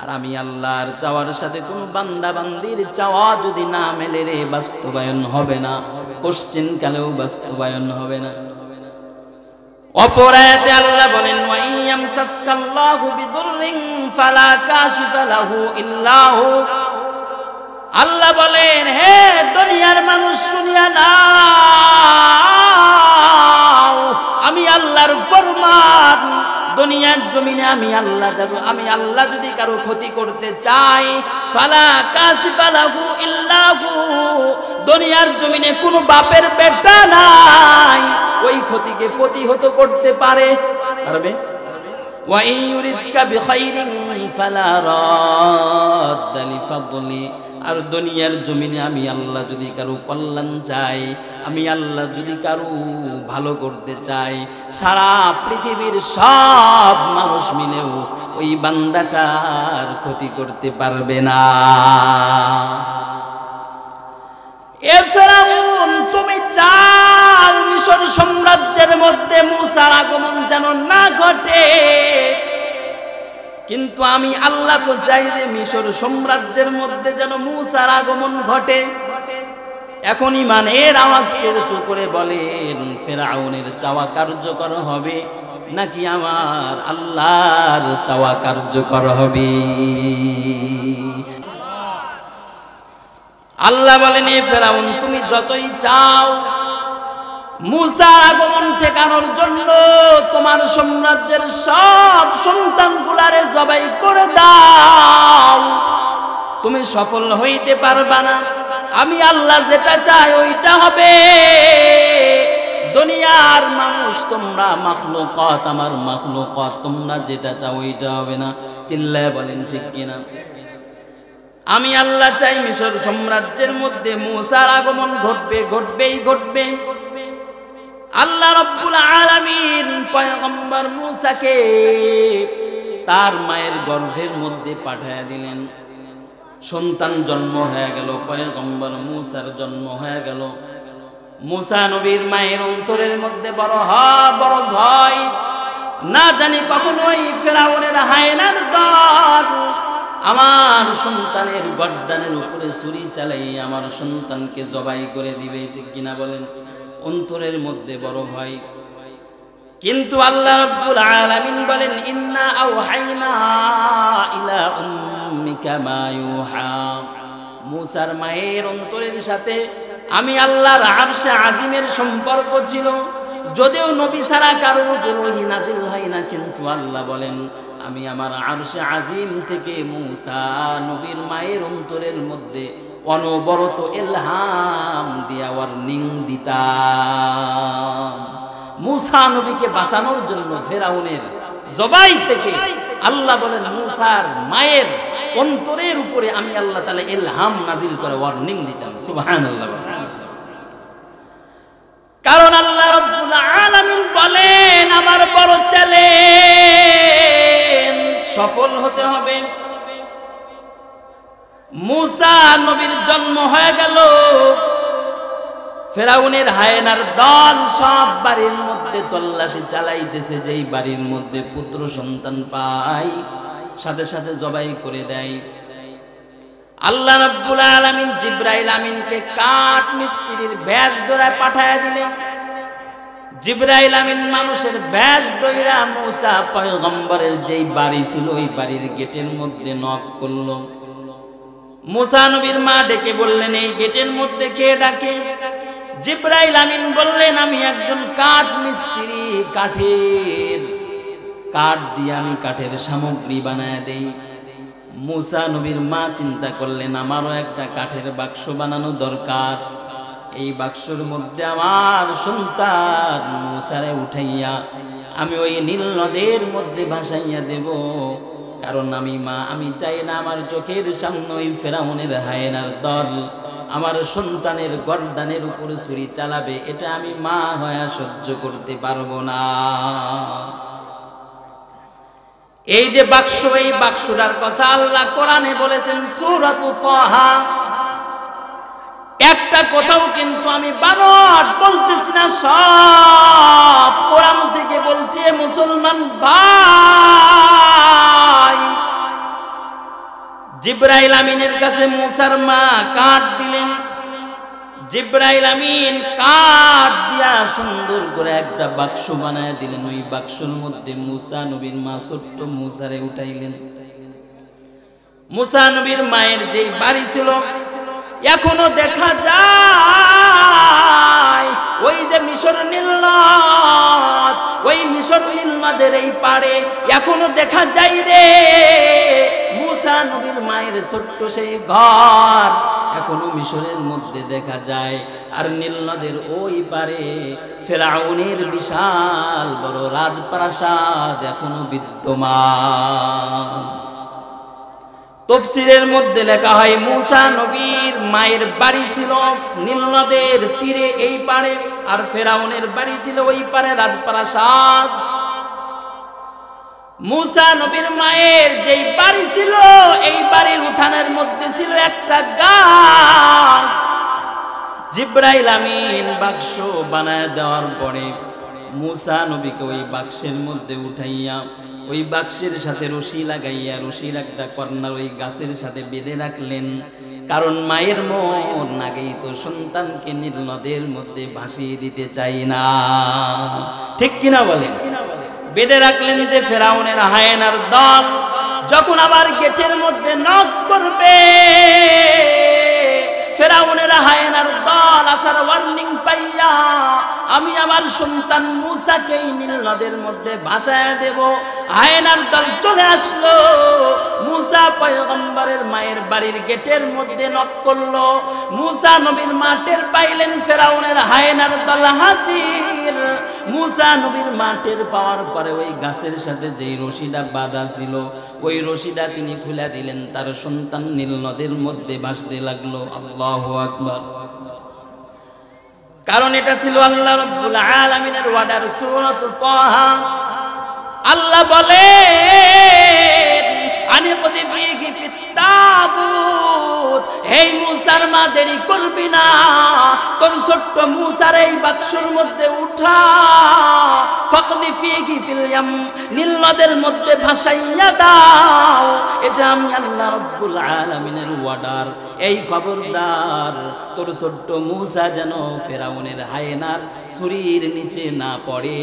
আর আমি আল্লাহর চাওয়ার সাথে কোনো বান্দা বান্দির চাওয়া যদি না মেলে রে বাস্তবায়ন হবে না। কোশ্চেন কালেও বাস্তবায়ন হবে না। অপর আয়াতে আল্লাহ বলেন ওয়া ইয়ামসাসকাল্লাহু বিদুররিন ফালা কাশিফা লাহু ইল্লা হু। আল্লাহ বলেন হে দুনিয়ার মানুষ শুনিয়া নাও, আমি আল্লাহর ফরমান, দুনিয়ার জমিনে আমি আল্লাহ যদি কারো ক্ষতি করতে চাই, ফালা কাশিফা লাহু ইল্লা হু, দুনিয়ার জমিনে কোনো বাপের বেটা নাই ওই ক্ষতিকে প্রতিহত করতে পারবে। ওয়া ইউরিদকা বিখাইরিন ফালা রাদ্দা লিফাদলি, আর দুনিয়ার জমিনে আমি আল্লাহ যদি কারো কল্যাণ চাই, আমি আল্লাহ যদি কারো ভালো করতে চাই, সারা পৃথিবীর সব মানুষ মিলেও ওই বান্দাটার ক্ষতি করতে পারবে না। এ ফেরাউন, তুমি চাও মিশর সাম্রাজ্যের মধ্যে মূসার আগমন যেন না ঘটে, কিন্তু আমি আল্লাহ তো চাই যে মিশর সাম্রাজ্যের মধ্যে যেন মূসার আগমন ঘটে। এখন ইমানের আওয়াজকে উঁচু করে বলেন, ফেরাউনের চাওয়া কার্যকর হবে নাকি আমার আল্লাহর চাওয়া কার্যকর হবে? আল্লাহ বলেন, এ ফেরাউন, তুমি যতই চাও মূসার আগমন ঠেকানোর জন্য তোমার সাম্রাজ্যের সব সন্তানগুলারে জবাই করে দাও, তুমি সফল হইতে পারবা না। আমি আল্লাহ যেটা চাই ওইটা হবে। দুনিয়ার মানুষ তোমরা মাখলুকাত, আমার মাখলুকাত, তোমরা যেটা চাও ওইটা হবে না। চিল্লায় বলেন ঠিক কিনা? আমি আল্লাহ চাই মিশর সাম্রাজ্যের মধ্যে মূসার আগমন ঘটবে। আল্লাহ রাব্বুল আলামিন পয়গম্বর মূসাকে তার মায়ের গর্ভের মধ্যে পাঠিয়ে দিলেন। সন্তান জন্ম হয়ে গেল, পয়গম্বর মূসার জন্ম হয়ে গেল। মূসা নবীর মায়ের অন্তরের মধ্যে বড় ভয়, না জানি কখনোই ফেরাউনের হায়নার দল আমার সন্তানের গর্দানের উপরে ছুরি চালাই আমার সন্তানকে জবাই করে দিবে, ঠিক কিনা বলেন? অন্তরের মধ্যে বড় ভয়। কিন্তু আল্লাহ রাব্বুল আলামিন বলেন, ইন্না আওহাইনা ইলা উম্মিকা মা ইউহা। মূসার মায়ের অন্তরের সাথে আমি আল্লাহর আরশে আজিমের সম্পর্ক ছিল, যদিও নবী ছাড়া কারো উপর ওহী নাজিল হয় না, কিন্তু আল্লাহ বলেন আমি আমার আরশে আজিম থেকে মূসা নবীর মায়ের অন্তরের মধ্যে অনবরত ইলহাম দিয়া ওয়ার্নিং দিতাম। মূসা নবীকে বাঁচানোর জন্য ফেরাউনের জবাই থেকে আল্লাহ বলেন মূসার মায়ের অন্তরের উপরে আমি আল্লাহ তাআলা ইলহাম নাজিল করে ওয়ার্নিং দিতাম। সুবহানাল্লাহ। কারণ আল্লাহ রাব্বুল আলামিন বলেন আমার বড় চ্যালেঞ্জ, সফল হতে হবে। মূসা নবীর জন্ম হয়ে গেল, ফেরাউনের হায়নার দল সব বাড়ির মধ্যে তল্লাশি চালাইতেছে, যেই বাড়ির মধ্যে পুত্র সন্তান পায় সাথে সাথে জবাই করে দেয়। আল্লাহ রাব্বুল আলামিন জিবরাইল আমিনকে কাঠ মিস্ত্রির বেশ ধরায় পাঠায়া দিলেন। জিবরাইল আমিন মানুষের বেশ ধইরা মূসা পয়গম্বরের যেই বাড়ি ছিল ওই বাড়ির গেটের মধ্যে নক করলো। মূসা নবীর মা ডেকে বললেন, এই গেটের মধ্যে কে ডাকে? জিবরাইল আমিন বললেন, আমি একজন কাঠ মিস্ত্রি, কাঠ দিয়ে আমি কাঠের সামগ্রী বানায় দেই। মূসা নবীর মা চিন্তা করলেন, আমারও একটা কাঠের বাক্স বানানো দরকার, এই বাক্সের মধ্যে আমার সন্তান মূসারে উঠাইয়া আমি ওই নীল নদের মধ্যে ভাসাইয়া দেব। কারণ আমি চাই না আমার চোখের সামনে ওই ফেরাউনের হায়নার দল আমার সন্তানের গর্দানের উপরে ছুরি চালাবে, এটা আমি মা হয়ে সহ্য করতে পারবো না। এই যে বাক্স, এই বাক্সটার কথা আল্লাহ কোরআনে বলেছেন সূরাতুত তাহা। একটা কথাও কিন্তু আমি বানোয়াট বলতেছি না, সব কোরআন থেকে বলছি। মুসলমান ভাই, জিবরাইল আমিনের কাছে মূসার মা কাঠ দিলেন। জিবরাইল আমিন কাঠ দিয়া সুন্দর করে একটা বাক্স বানায় দিলেন। ওই বাক্সের মধ্যে মুসা নবীর মা ছোট্ট মুসারে উঠাইলেন। মুসা নবীর মায়ের যেই বাড়ি ছিল এখনো দেখা যায়, ওই যে মিশর নীলনদ, ওই মিশর নীলনদের এই পাড়ে এখনো দেখা যায় রে মুসা নবীর মায়ের ছোট্ট সেই ঘর এখনো মিশরের মধ্যে দেখা যায়। আর নীলনদের ওই পারে ফেরাউনের বিশাল বড় রাজপ্রাসাদ এখনো বিদ্যমান। তফসিরের মধ্যে লেখা হয় মুসা নবীর মায়ের বাড়ি ছিল নীলনদের তীরে এই পারে, আর ফেরাউনের বাড়ি ছিল ওই পারে রাজপ্রাসাদ। মুসা নবীর মায়ের যেই বাড়ি ছিল এই বাড়ির উঠানের মধ্যে ছিল একটা গাছ। জিবরাইল আমিন বাক্স বানায় দেওয়ার পরে মুসা নবীকে ওই বাক্সের মধ্যে উঠাইয়া ওই বাক্সের সাথে রশি লাগাইয়া রশির একটা কর্নার ওই গাছের সাথে বেঁধে রাখলেন। কারণ মায়ের মন আগেই তো সন্তানকে নীলনদের মধ্যে ভাসিয়ে দিতে চাই না, ঠিক কিনা বলেন? বেঁধে রাখলেন যে ফেরাউনের হায়েনার দল যখন আবার গেটের মধ্যে নক করবে, ফেরাউনের হায়েনার দল আসার ওয়ার্নিং পাইয়া আমি আমার সন্তান মুসাকে নীলনদের মধ্যে ভাসায় দেব। হায়েনার দল চলে আসলো। মুসা পয়গম্বরের মায়ের বাড়ির গেটের মধ্যে নক করলো। মুসা নবীর মা টের পাইলেন ফেরাউনের হায়েনার দল হাজির। মুসা নবীর মা টের পাওয়ার পরে ওই গাছের সাথে যেই রশিটা বাঁধা ছিল ওই রশিটা তিনি খুলে দিলেন। তার সন্তান নীলনদের মধ্যে ভাসতে লাগলো। আল্লাহু আকবার। কারণ এটা ছিল আল্লাহ রাব্বুল আলামিনের ওয়ার্ডার। সূরাত তাহা আল্লাহ বলেন আনিকদি ফিহি ফিত তাবুত, হে মুসার মা দেরি করবি না, তোর ছোট্ট মুসার এই বাক্সের মধ্যে উঠা, ফাকদি ফিহি ফিল ইয়াম, নীলনদের মধ্যে ভাসাইয়া দাও। এটা আমি আল্লাহ রাব্বুল আলামিনের ওয়ার্ডার। এই খবরদার তোর ছোট্ট মুসা যেন ফেরাউনের হায়েনার ছুরির নিচে না পড়ে,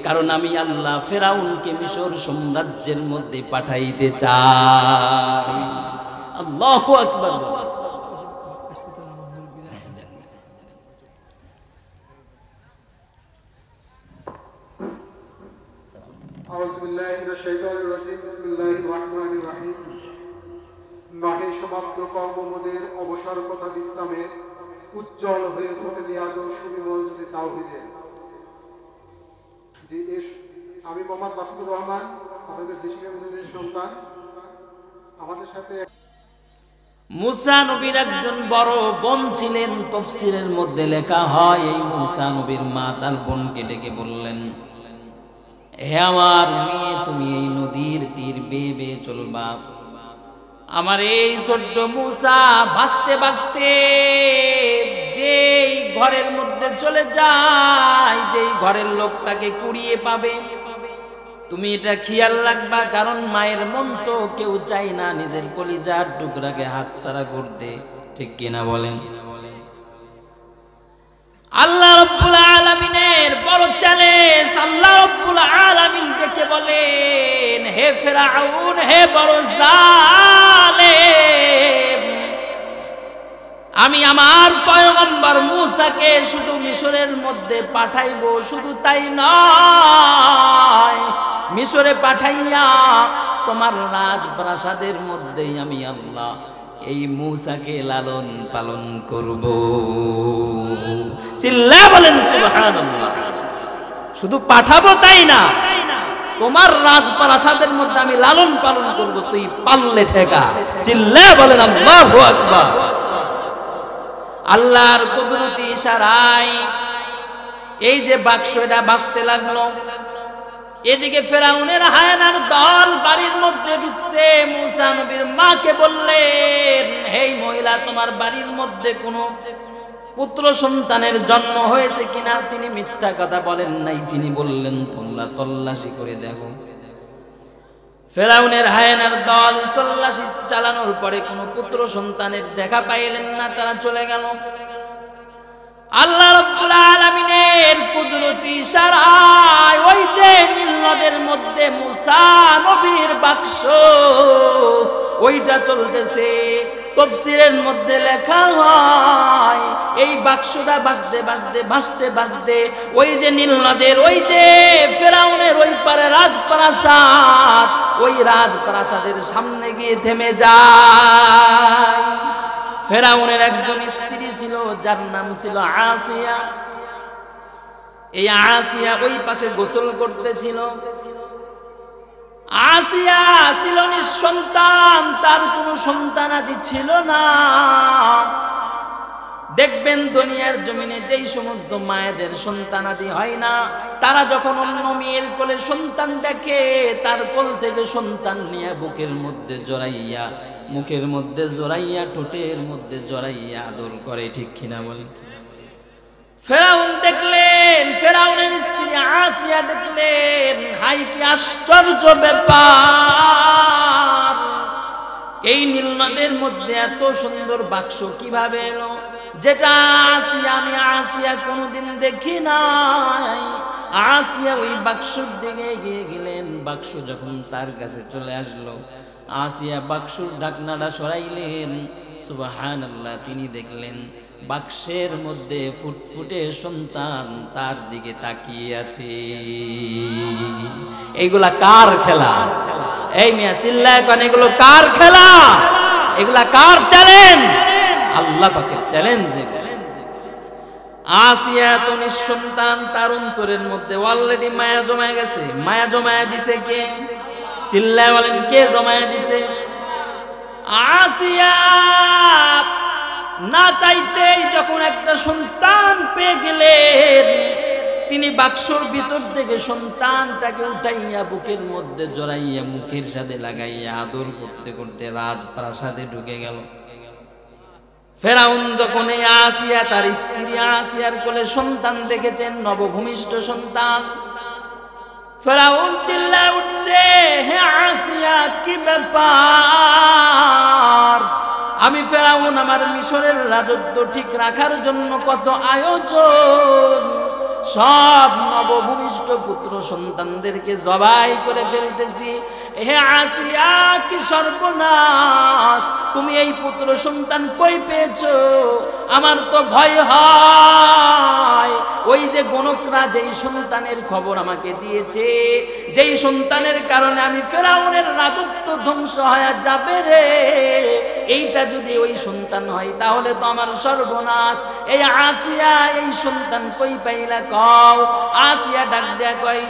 কারণ আমি আল্লাহ ফেরাউনকে মিশর সাম্রাজ্যের মধ্যে পাঠাইতে চাই। আল্লাহু আকবার। আউযু বিল্লাহি মিনাশ শাইতানির রাজিম। বিসমিল্লাহির রাহমানির রহিম। নহে সমাপ্ত কর্মমদের অবসর কথা বিশ্রামে উজ্জ্বল হয়ে ফোটেনি আজও সুবিমল যদি তাওহীদের। জি, আমি মোহাম্মদ মাসুদুর রহমান, আমাদের দেশীয় মুনিরের সন্তান। আমাদের সাথে মুসা নবীর একজন বড় বোন ছিলেন। তাফসীরের মধ্যে লেখা হয় এই মুসা নবীর মা তার বোনকে ডেকে বললেন, হে আমার মেয়ে, তুমি এই নদীর তীর বেয়ে বেয়ে চলবা। আমার এই ছোট্ট মুসা ভাসতে ভাসতে যেই ঘরের মধ্যে চলে যায়, যেই ঘরের লোকটাকে কুড়িয়ে পাবে, তুমি এটা খেয়াল রাখবা। কারণ মায়ের মন তো কেউ চাই না নিজের কলিজার টুকরাকে হাতছাড়া করতে, ঠিক কিনা বলেন? আল্লাহ রাব্বুল আলামিনের বড় চ্যালেঞ্জ। আল্লাহ রাব্বুল আলামিন ডেকে বলেন, হে ফিরআউন, হে বড় জালেম, আমি আমার পয়গম্বর মুসাকে শুধু মিশরের মধ্যে পাঠাইবো, শুধু তাই নয়, মিশরে পাঠাইয়া তোমার রাজপ্রাসাদের মধ্যেই আমি আল্লাহ এই মুসাকে লালন পালন করব। চিল্লায়া বলেন সুবহানাল্লাহ। শুধু পাঠাবো তাই না, তোমার রাজপ্রাসাদের মধ্যে আমি লালন পালন করব, তুই পাললে ঠেকা। চিল্লায়া বলেন আল্লাহু আকবার। আল্লাহর কুদরতি ইশারায় এই যে বাক্স এটা ভাসতে লাগলো। এদিকে ফেরাউনের হায়নার দল বাড়ির মধ্যে ঢুকছে। মুসা নবীর মাকে বললেন, হে মহিলা, তোমার বাড়ির মধ্যে কোনো পুত্র সন্তানের জন্ম হয়েছে কিনা? তিনি মিথ্যা কথা বলেন নাই, তিনি বললেন তোমরা তল্লাশি করে দেখো। ফেরাউনের হায়নার দল তল্লাশি চালানোর পরে কোনো পুত্র সন্তানের দেখা পাইলেন না, তারা চলে গেল। আল্লাহ রাব্বুল আলামিনের কুদরতি ইশারায় ওই যে নীল নদের মধ্যে মুসা নবীর বাক্স ওইটা চলতেছে। তাফসীরের মধ্যে লেখা হয় এই বাক্সটা ভাসতে ভাসতে ভাসতে ভাসতে ওই যে নীল নদের ওই যে ফেরাউনের ওই পারে রাজপ্রাসাদ, ওই রাজপ্রাসাদের সামনে গিয়ে থেমে যায়। ফেরাউনের একজন স্ত্রী ছিল যার নাম ছিল আসিয়া। এই আসিয়া ওই পাশে গোসল করতেছিল। আসিয়া ছিল নিঃসন্তান, তার কোনো সন্তানাদি ছিল না। দেখবেন দুনিয়ার জমিনে যেই সমস্ত মায়েদের সন্তানাদি হয় না, তারা যখন অন্য মেয়ের কোলে সন্তান দেখে তার কোল থেকে সন্তান নিয়ে বুকের মধ্যে জড়াইয়া, মুখের মধ্যে জড়াইয়া, ঠোঁটের মধ্যে জড়াইয়া আদর করে, ঠিক কিনা বলেন? ফেরাউন দেখলেন, ফেরাউনের স্ত্রী আসিয়া দেখলেন, হাই কি আশ্চর্য ব্যাপার, এই নীল নদের মধ্যে এত সুন্দর বাক্স কিভাবে এলো, যেটা আসিয়া আমি আসিয়া কোনোদিন দেখি নাই। আসিয়া ওই বাক্সর দিকে এগিয়ে গেলেন। বাক্স যখন তার কাছে চলে আসলো, আসিয়া বাক্সর ঢাকনাটা সরাইলেন। সুবহানাল্লাহ, তিনি দেখলেন বাক্সের মধ্যে ফুটফুটে সন্তান তার দিকে তাকিয়ে আছে। এইগুলা কার খেলা? এই মিয়া চিল্লায় কোন এগুলো কার খেলা? এগুলা কার চ্যালেঞ্জ? আল্লাহ পাকের চ্যালেঞ্জ। আসিয়া তো নিঃসন্তান, তার অন্তরের মধ্যে অলরেডি মায়া জমায় গেছে। মায়া জমায়া দিছে কে? চিল্লায় বলেন, কে জমায়া দিছে? আসিয়া না চাইতেই যখন একটা সন্তান পেয়ে গেলেন, তিনি বাক্সর ভিতর থেকে সন্তানটাকে উঠাইয়া বুকের মধ্যে জড়াইয়া মুখের সাথে লাগাইয়া আদর করতে করতে রাজপ্রাসাদে ঢুকে গেল। ফেরাউন যখন এই আসিয়া তার স্ত্রী আসিয়ার কোলে সন্তান দেখেছেন, নবভূমিষ্ঠ সন্তান, ফেরাউন চিল্লায় উঠছে, হে আসিয়া কি ব্যাপার? আমি ফেরাউন আমার মিশরের রাজত্ব ঠিক রাখার জন্য কত আয়োজন, সব নবভূমিষ্ঠ পুত্র সন্তানদেরকে জবাই করে ফেলতেছি। হে আসিয়া কি সর্বনাশ, তুমি এই পুত্র সন্তান কই পেয়েছো? আমার তো ভয় হয় ওই যে গণকরা যেই সন্তানের খবর আমাকে দিয়েছে, যেই সন্তানের কারণে আমি ফেরাউনের রাজত্ব ধ্বংস হয়ে যাবে রে, এইটা যদি ওই সন্তান হয় তাহলে তো আমার সর্বনাশ। এই আসিয়া এই সন্তান কই পাইলা কও? আসিয়া ডাক দেয়া কয়,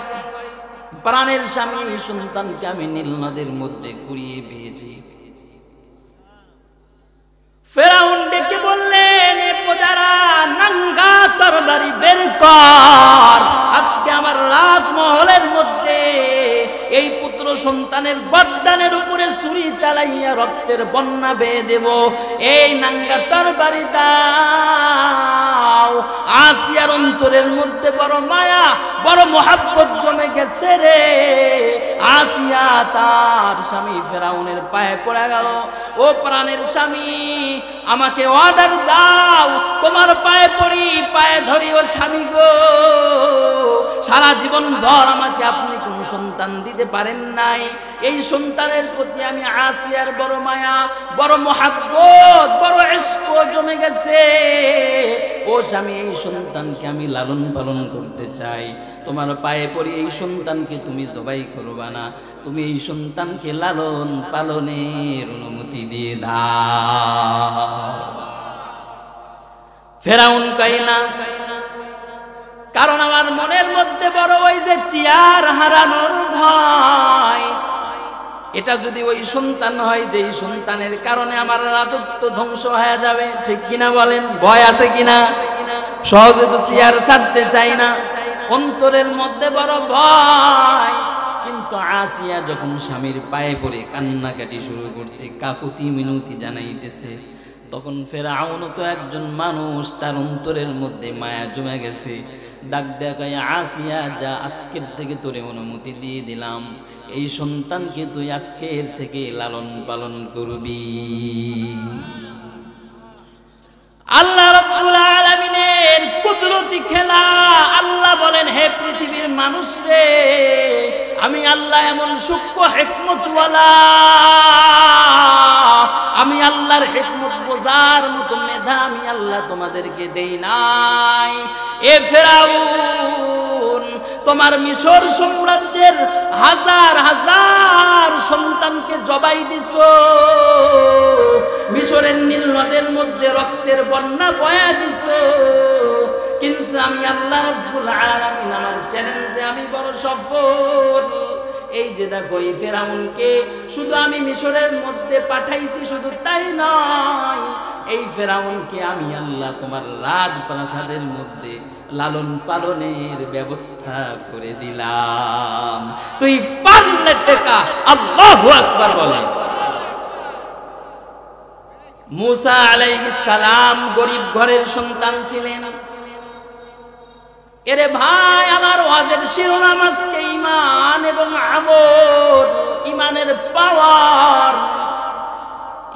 প্রাণের স্বামী এই সন্তানকে আমি নীল নদের মধ্যে কুড়িয়ে পেয়েছি। ফেরাউন ডেকে বললেন, এ প্রজারা নাঙ্গা তরবারি বের কর, আজকে আমার রাজমহলের মধ্যে এই পুত্র সন্তানের গর্দানের উপরে ছুরি চালাইয়া রক্তের বন্যা বেয়ে দেব। এই নাঙ্গা তরবারি দাও। আসিয়ার অন্তরের মধ্যে বড় মায়া, বড় মোহাব্বত জমে গেছে রে। আসিয়া তার স্বামী ফেরাউনের পায়ে পড়ে গেল, ও প্রাণের স্বামী, আমাকে অর্ডার দাও, তোমার পায়ে পড়ি, পায়ে ধরি, ও স্বামী গো, সারা জীবন ভর আমাকে আপনি কোন সন্তান দিতে পারেন নাই, এই সন্তানের প্রতি আমি আসিয়ার বড় মায়া, বড় মোহাব্বত, বড় ইশক জমে গেছে। ও স্বামী, এই সন্তানকে আমি লালন পালন করতে চাই, তোমার পায়ে পড়ি, এই সন্তানকে তুমি জবাই করবা না, তুমি এই সন্তানকে লালন পালনের অনুমতি দিয়ে দাও। ফেরাউন কয় না, কারণ আমার মনের মধ্যে বড় ওই যে চেয়ার হারানোর ভয়। এটা যদি ওই সন্তান হয় যে সন্তানের কারণে আমার রাজত্ব ধ্বংস হয়ে যাবে, ঠিক কিনা বলেন? ভয় আছে কিনা? সহজে তো চেয়ার ছাড়তে চাই না, অন্তরের মধ্যে বড় ভয়। কিন্তু আসিয়া যখন স্বামীর পায়ে পড়ে কান্নাকাটি শুরু করছে, কাকুতি মিনতি জানাইতেছে, তখন ফেরাউন তো একজন মানুষ, তার অন্তরের মধ্যে মায়া জমে গেছে। ডাক দেখায়, আসিয়া যা, আজকের থেকে তোরে অনুমতি দিয়ে দিলাম, এই সন্তানকে তুই আজকের থেকে লালন পালন করবি। আল্লাহ রাব্বুল আলামিনের কুদরতি খেলা। আল্লাহ বলেন, হে পৃথিবীর মানুষ রে, আমি আল্লাহ এমন সূক্ষ্ম হিকমতওয়ালা, আমি আল্লাহর হিকমত বোঝার মতো মেধা আমি আল্লাহ তোমাদেরকে দেই নাই। এ ফেরাউন, তোমার মিশর সাম্রাজ্যের হাজার হাজার সন্তানকে জবাই দিছো, মিশরের নীল নদের মধ্যে রক্তের বন্যা বয়া দিছো, কিন্তু আমি আল্লাহ রাব্বুল আলামিন আমার চ্যালেঞ্জে আমি বড় সফল। এই যে দেখো, এই ফেরাউনকে শুধু আমি মিশরের মধ্যে পাঠাইছি, শুধু তাই নয়, এই ফেরাউনকে আমি আল্লাহ তোমার রাজপ্রাসাদের মধ্যে লালন পালনের ব্যবস্থা করে দিলাম। তুই পারলে ঠেকা, আল্লাহু আকবার বলে। মুসা আলাইহিস সালাম গরিব ঘরের সন্তান ছিলেন। এরে ভাই, আমার ওয়াজের শিরোনাম আজকে ঈমান এবং আমল, ঈমানের পাওয়ার।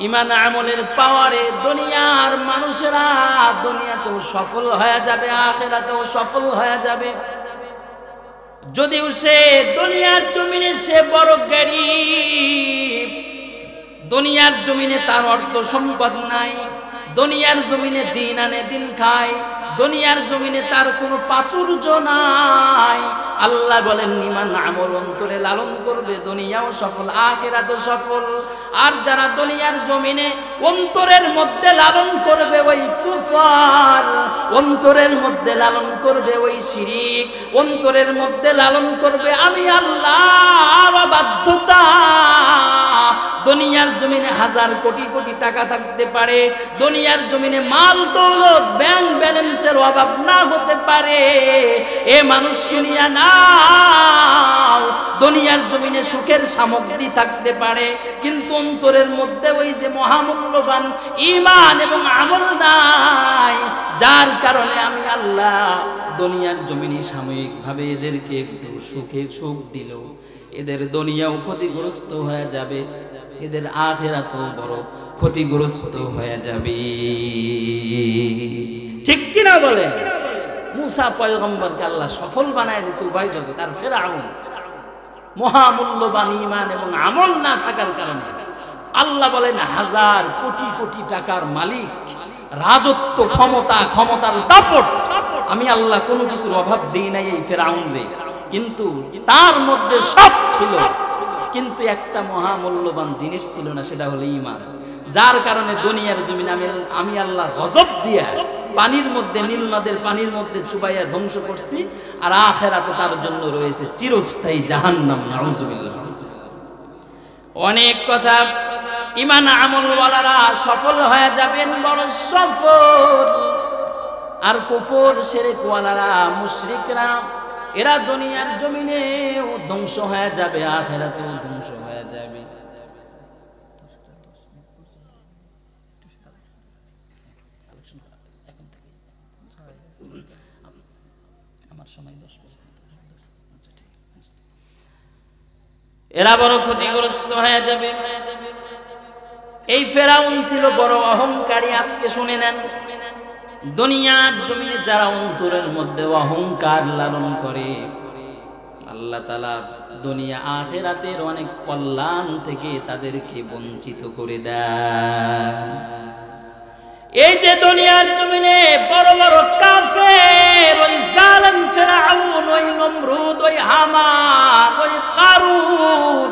ঈমান আমলের পাওয়ারে দুনিয়ার মানুষেরা দুনিয়াতেও সফল হয়ে যাবে, আখিরাতেও সফল হয়ে যাবে। যদিও সে দুনিয়ার জমিনে সে বড় গরীব, দুনিয়ার জমিনে তার অর্থ সম্পদ নাই, দুনিয়ার জমিনে দিন আনে দিন খায়, দুনিয়ার জমিনে তার কোনো প্রাচুর্য নাই। আল্লাহ বলেন, ঈমান আমল অন্তরে লালন করবে, দুনিয়াও সফল, আখিরাতও সফল। আর যারা দুনিয়ার জমিনে অন্তরের মধ্যে লালন করবে ওই কুফর, অন্তরের মধ্যে লালন করবে ওই শিরিক, অন্তরের মধ্যে লালন করবে আমি আল্লাহ বাধ্যতা। দুনিয়ার জমিনে হাজার কোটি কোটি টাকা থাকতে পারে, দুনিয়ার জমিনে মাল দৌলত ব্যাংক ব্যালেন্সের অভাব না হতে পারে। এ মানুষ শুনিয়া নাও, দুনিয়ার জমিনে সুখের সামগ্রী থাকতে পারে, কিন্তু অন্তরের মধ্যে ওই যে মহামূল্যবান ঈমান এবং আমল নাই, যার কারণে আমি আল্লাহ দুনিয়ার জমিনে সাময়িকভাবে এদেরকে একটু সুখ দিল, এদের দুনিয়াও ক্ষতিগ্রস্ত হয়ে যাবে, এদের আখিরাতও বড় ক্ষতিগ্রস্ত হয়ে যাবে। ঠিক কিনা বলে? মুসা পয়গম্বরকে আল্লাহ সফল বানায় দিয়েছে উভয় জগৎ। আর ফেরাউন মহামূল্যবান ঈমান এবং আমল না থাকার কারণে আল্লাহ বলেন হাজার কোটি কোটি টাকার মালিক, রাজত্ব, ক্ষমতার দাপট, আমি আল্লাহ কোনো কিছুর অভাব দেই নাই এই ফেরাউন রে, কিন্তু তার মধ্যে সব ছিল, কিন্তু একটা মহামূল্যবান জিনিস ছিল না, সেটা হলো ঈমান। যার কারণে দুনিয়ার জমিনে আমি আল্লাহ গজব দিয়া পানির মধ্যে, নীল নদের পানির মধ্যে চুবাইয়া ধ্বংস করছি, আর আখিরাতে তার জন্য রয়েছে চিরস্থায়ী জাহান্নাম। নাউজুবিল্লাহ। অনেক কথা। ঈমান আমলওয়ালারা সফল হয়ে যাবেন, বড় সফল। আর কুফর শিরকওয়ালারা, মুশরিকরা, এরা দুনিয়ার জমিনেও ধ্বংস হয়ে যাবে, আখিরাতেও ধ্বংস হয়ে যাবে। এরা বড় ক্ষতিগ্রস্ত হয়ে যাবে। এই ফেরাউন ছিল বড় অহংকারী। আজকে শুনে নেন, দুনিয়ার জমিনে যারা অন্তরের মধ্যে অহংকার লালন করে, আল্লাহ তাআলা দুনিয়া আখিরাতের অনেক কল্যাণ থেকে তাদেরকে বঞ্চিত করে দেয়। এই যে দুনিয়ার জমিনে বড় বড় কাফের, ওই জালেম ফেরাউন, ওই নমরুদ, ওই হামান, ওই কারুন,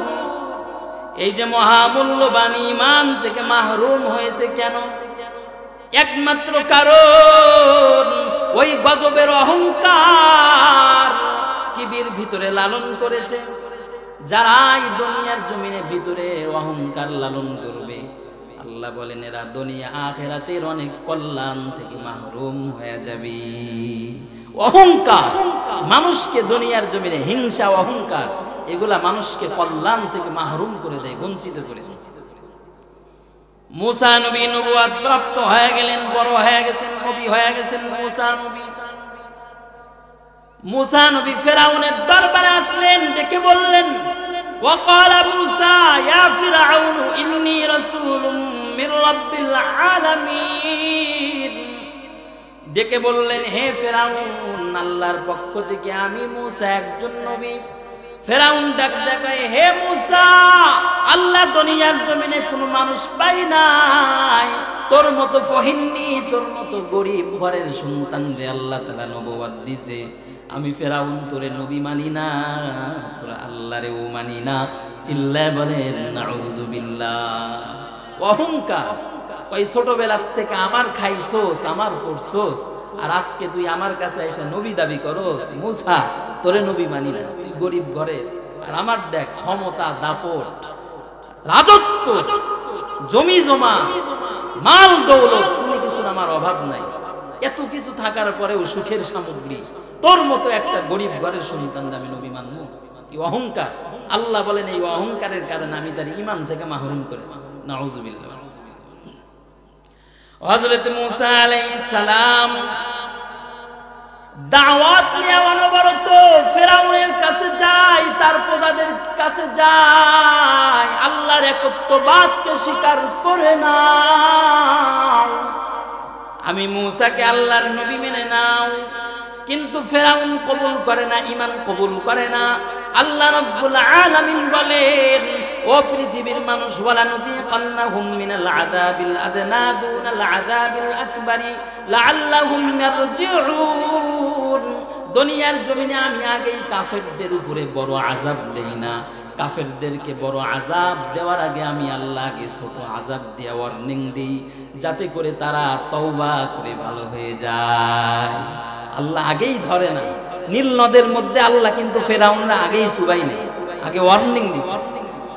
এই যে মহামূল্যবান ঈমান থেকে মাহরুম হয়েছে কেন? একমাত্র কারণ ওই গজবের অহংকার কিবির ভিতরে লালন করেছে। যারাই দুনিয়ার জমিনে ভিতরে অহংকার লালন করবে, আল্লাহ বলেন এরা দুনিয়া আখিরাতের অনেক কল্যাণ থেকে মাহরুম হয়ে যাবে। অহংকার মানুষকে দুনিয়ার জমিনে, হিংসা, অহংকার, এগুলা মানুষকে কল্যাণ থেকে মাহরুম করে দেয়, বঞ্চিত করে দেয়। মুসা নবী নবুয়ত প্রাপ্ত হয়ে গেলেন, বড় হয়ে গেছেন, নবী হয়ে গেছেন মুসা নবী ফেরাউনের দরবারে আসলেন, ডেকে বললেন, وقال موسى يا فرعون إني رسول من رب العالمين ডেকে বললেন, হে ফেরাউন, আল্লাহর পক্ষ থেকে আমি মূসা একজন নবী। ফেরাউন ডাক দেখায়, হে মূসা, আল্লাহ দুনিয়ার জমিনে কোনো মানুষ পাই নাই তোর মতো ফহিন্নি, তোর মতো গরিব ঘরের সন্তান রে আল্লাহ তাআলা নবুয়ত দিছে। আমি ফেরাউন তোরে নবী মানি না, তোরা আল্লাহরেও মানি না। চিল্লায় বলেন নাউযুবিল্লাহ। অহংকার। ওই ছোটবেলা থেকে আমার খাইছোস, আমার পড়ছোস, আর আজকে তুই আমার কাছে এসে নবী দাবি করস। মূসা, তোরে নবী মানি না, তুই গরিব ঘরের। আর আমার দেখ ক্ষমতা, দাপট, রাজত্ব, জমি জমা, মাল দৌলত, কোনো কিছু আমার অভাব নাই। এত কিছু থাকার পরেও সুখের সামগ্রী, তোর মতো একটা গরিব ঘরের সন্তান আমি নবী মানবো? কি অহংকার! আল্লাহ বলেন এই অহংকারের কারণে আমি তার ঈমান থেকে মাহরুম করে দিয়েছি। নাউযুবিল্লাহ। হযরত মূসা আলাইহিস সালাম দাওয়াত নিয়ে অনবরত ফেরাউনের কাছে যায়, তার প্রজাদের কাছে যায়, আল্লাহর একত্ববাদকে স্বীকার করে না। আমি মূসাকে আল্লাহর নবী মেনে নাও, কিন্তু ফেরাউন কবুল করে না, ঈমান কবুল করে না। আল্লাহ রাব্বুল আলামিন বলেন, ও পৃথিবীর মানুষ, ওয়ালা নুযীকান্নাহুম মিনাল আযাবিল আদনা দুনাল আযাবিল আকবারি লাআল্লাহুম ইয়ারজিউন। দুনিয়ার জমিনে আমি আগেই কাফেরদের উপরে বড় আযাব দেই না, কাফেরদেরকে বড় আযাব দেওয়ার আগে আমি আল্লাহকে ছোট আযাব দিয়ে ওয়ার্নিং দেই, যাতে করে তারা তওবা করে ভালো হয়ে যায়। আল্লাহ আগেই ধরে না। নীল নদের মধ্যে আল্লাহ কিন্তু ফেরাউনরা আগেই চুবাই নেই, আগে ওয়ার্নিং দিছে।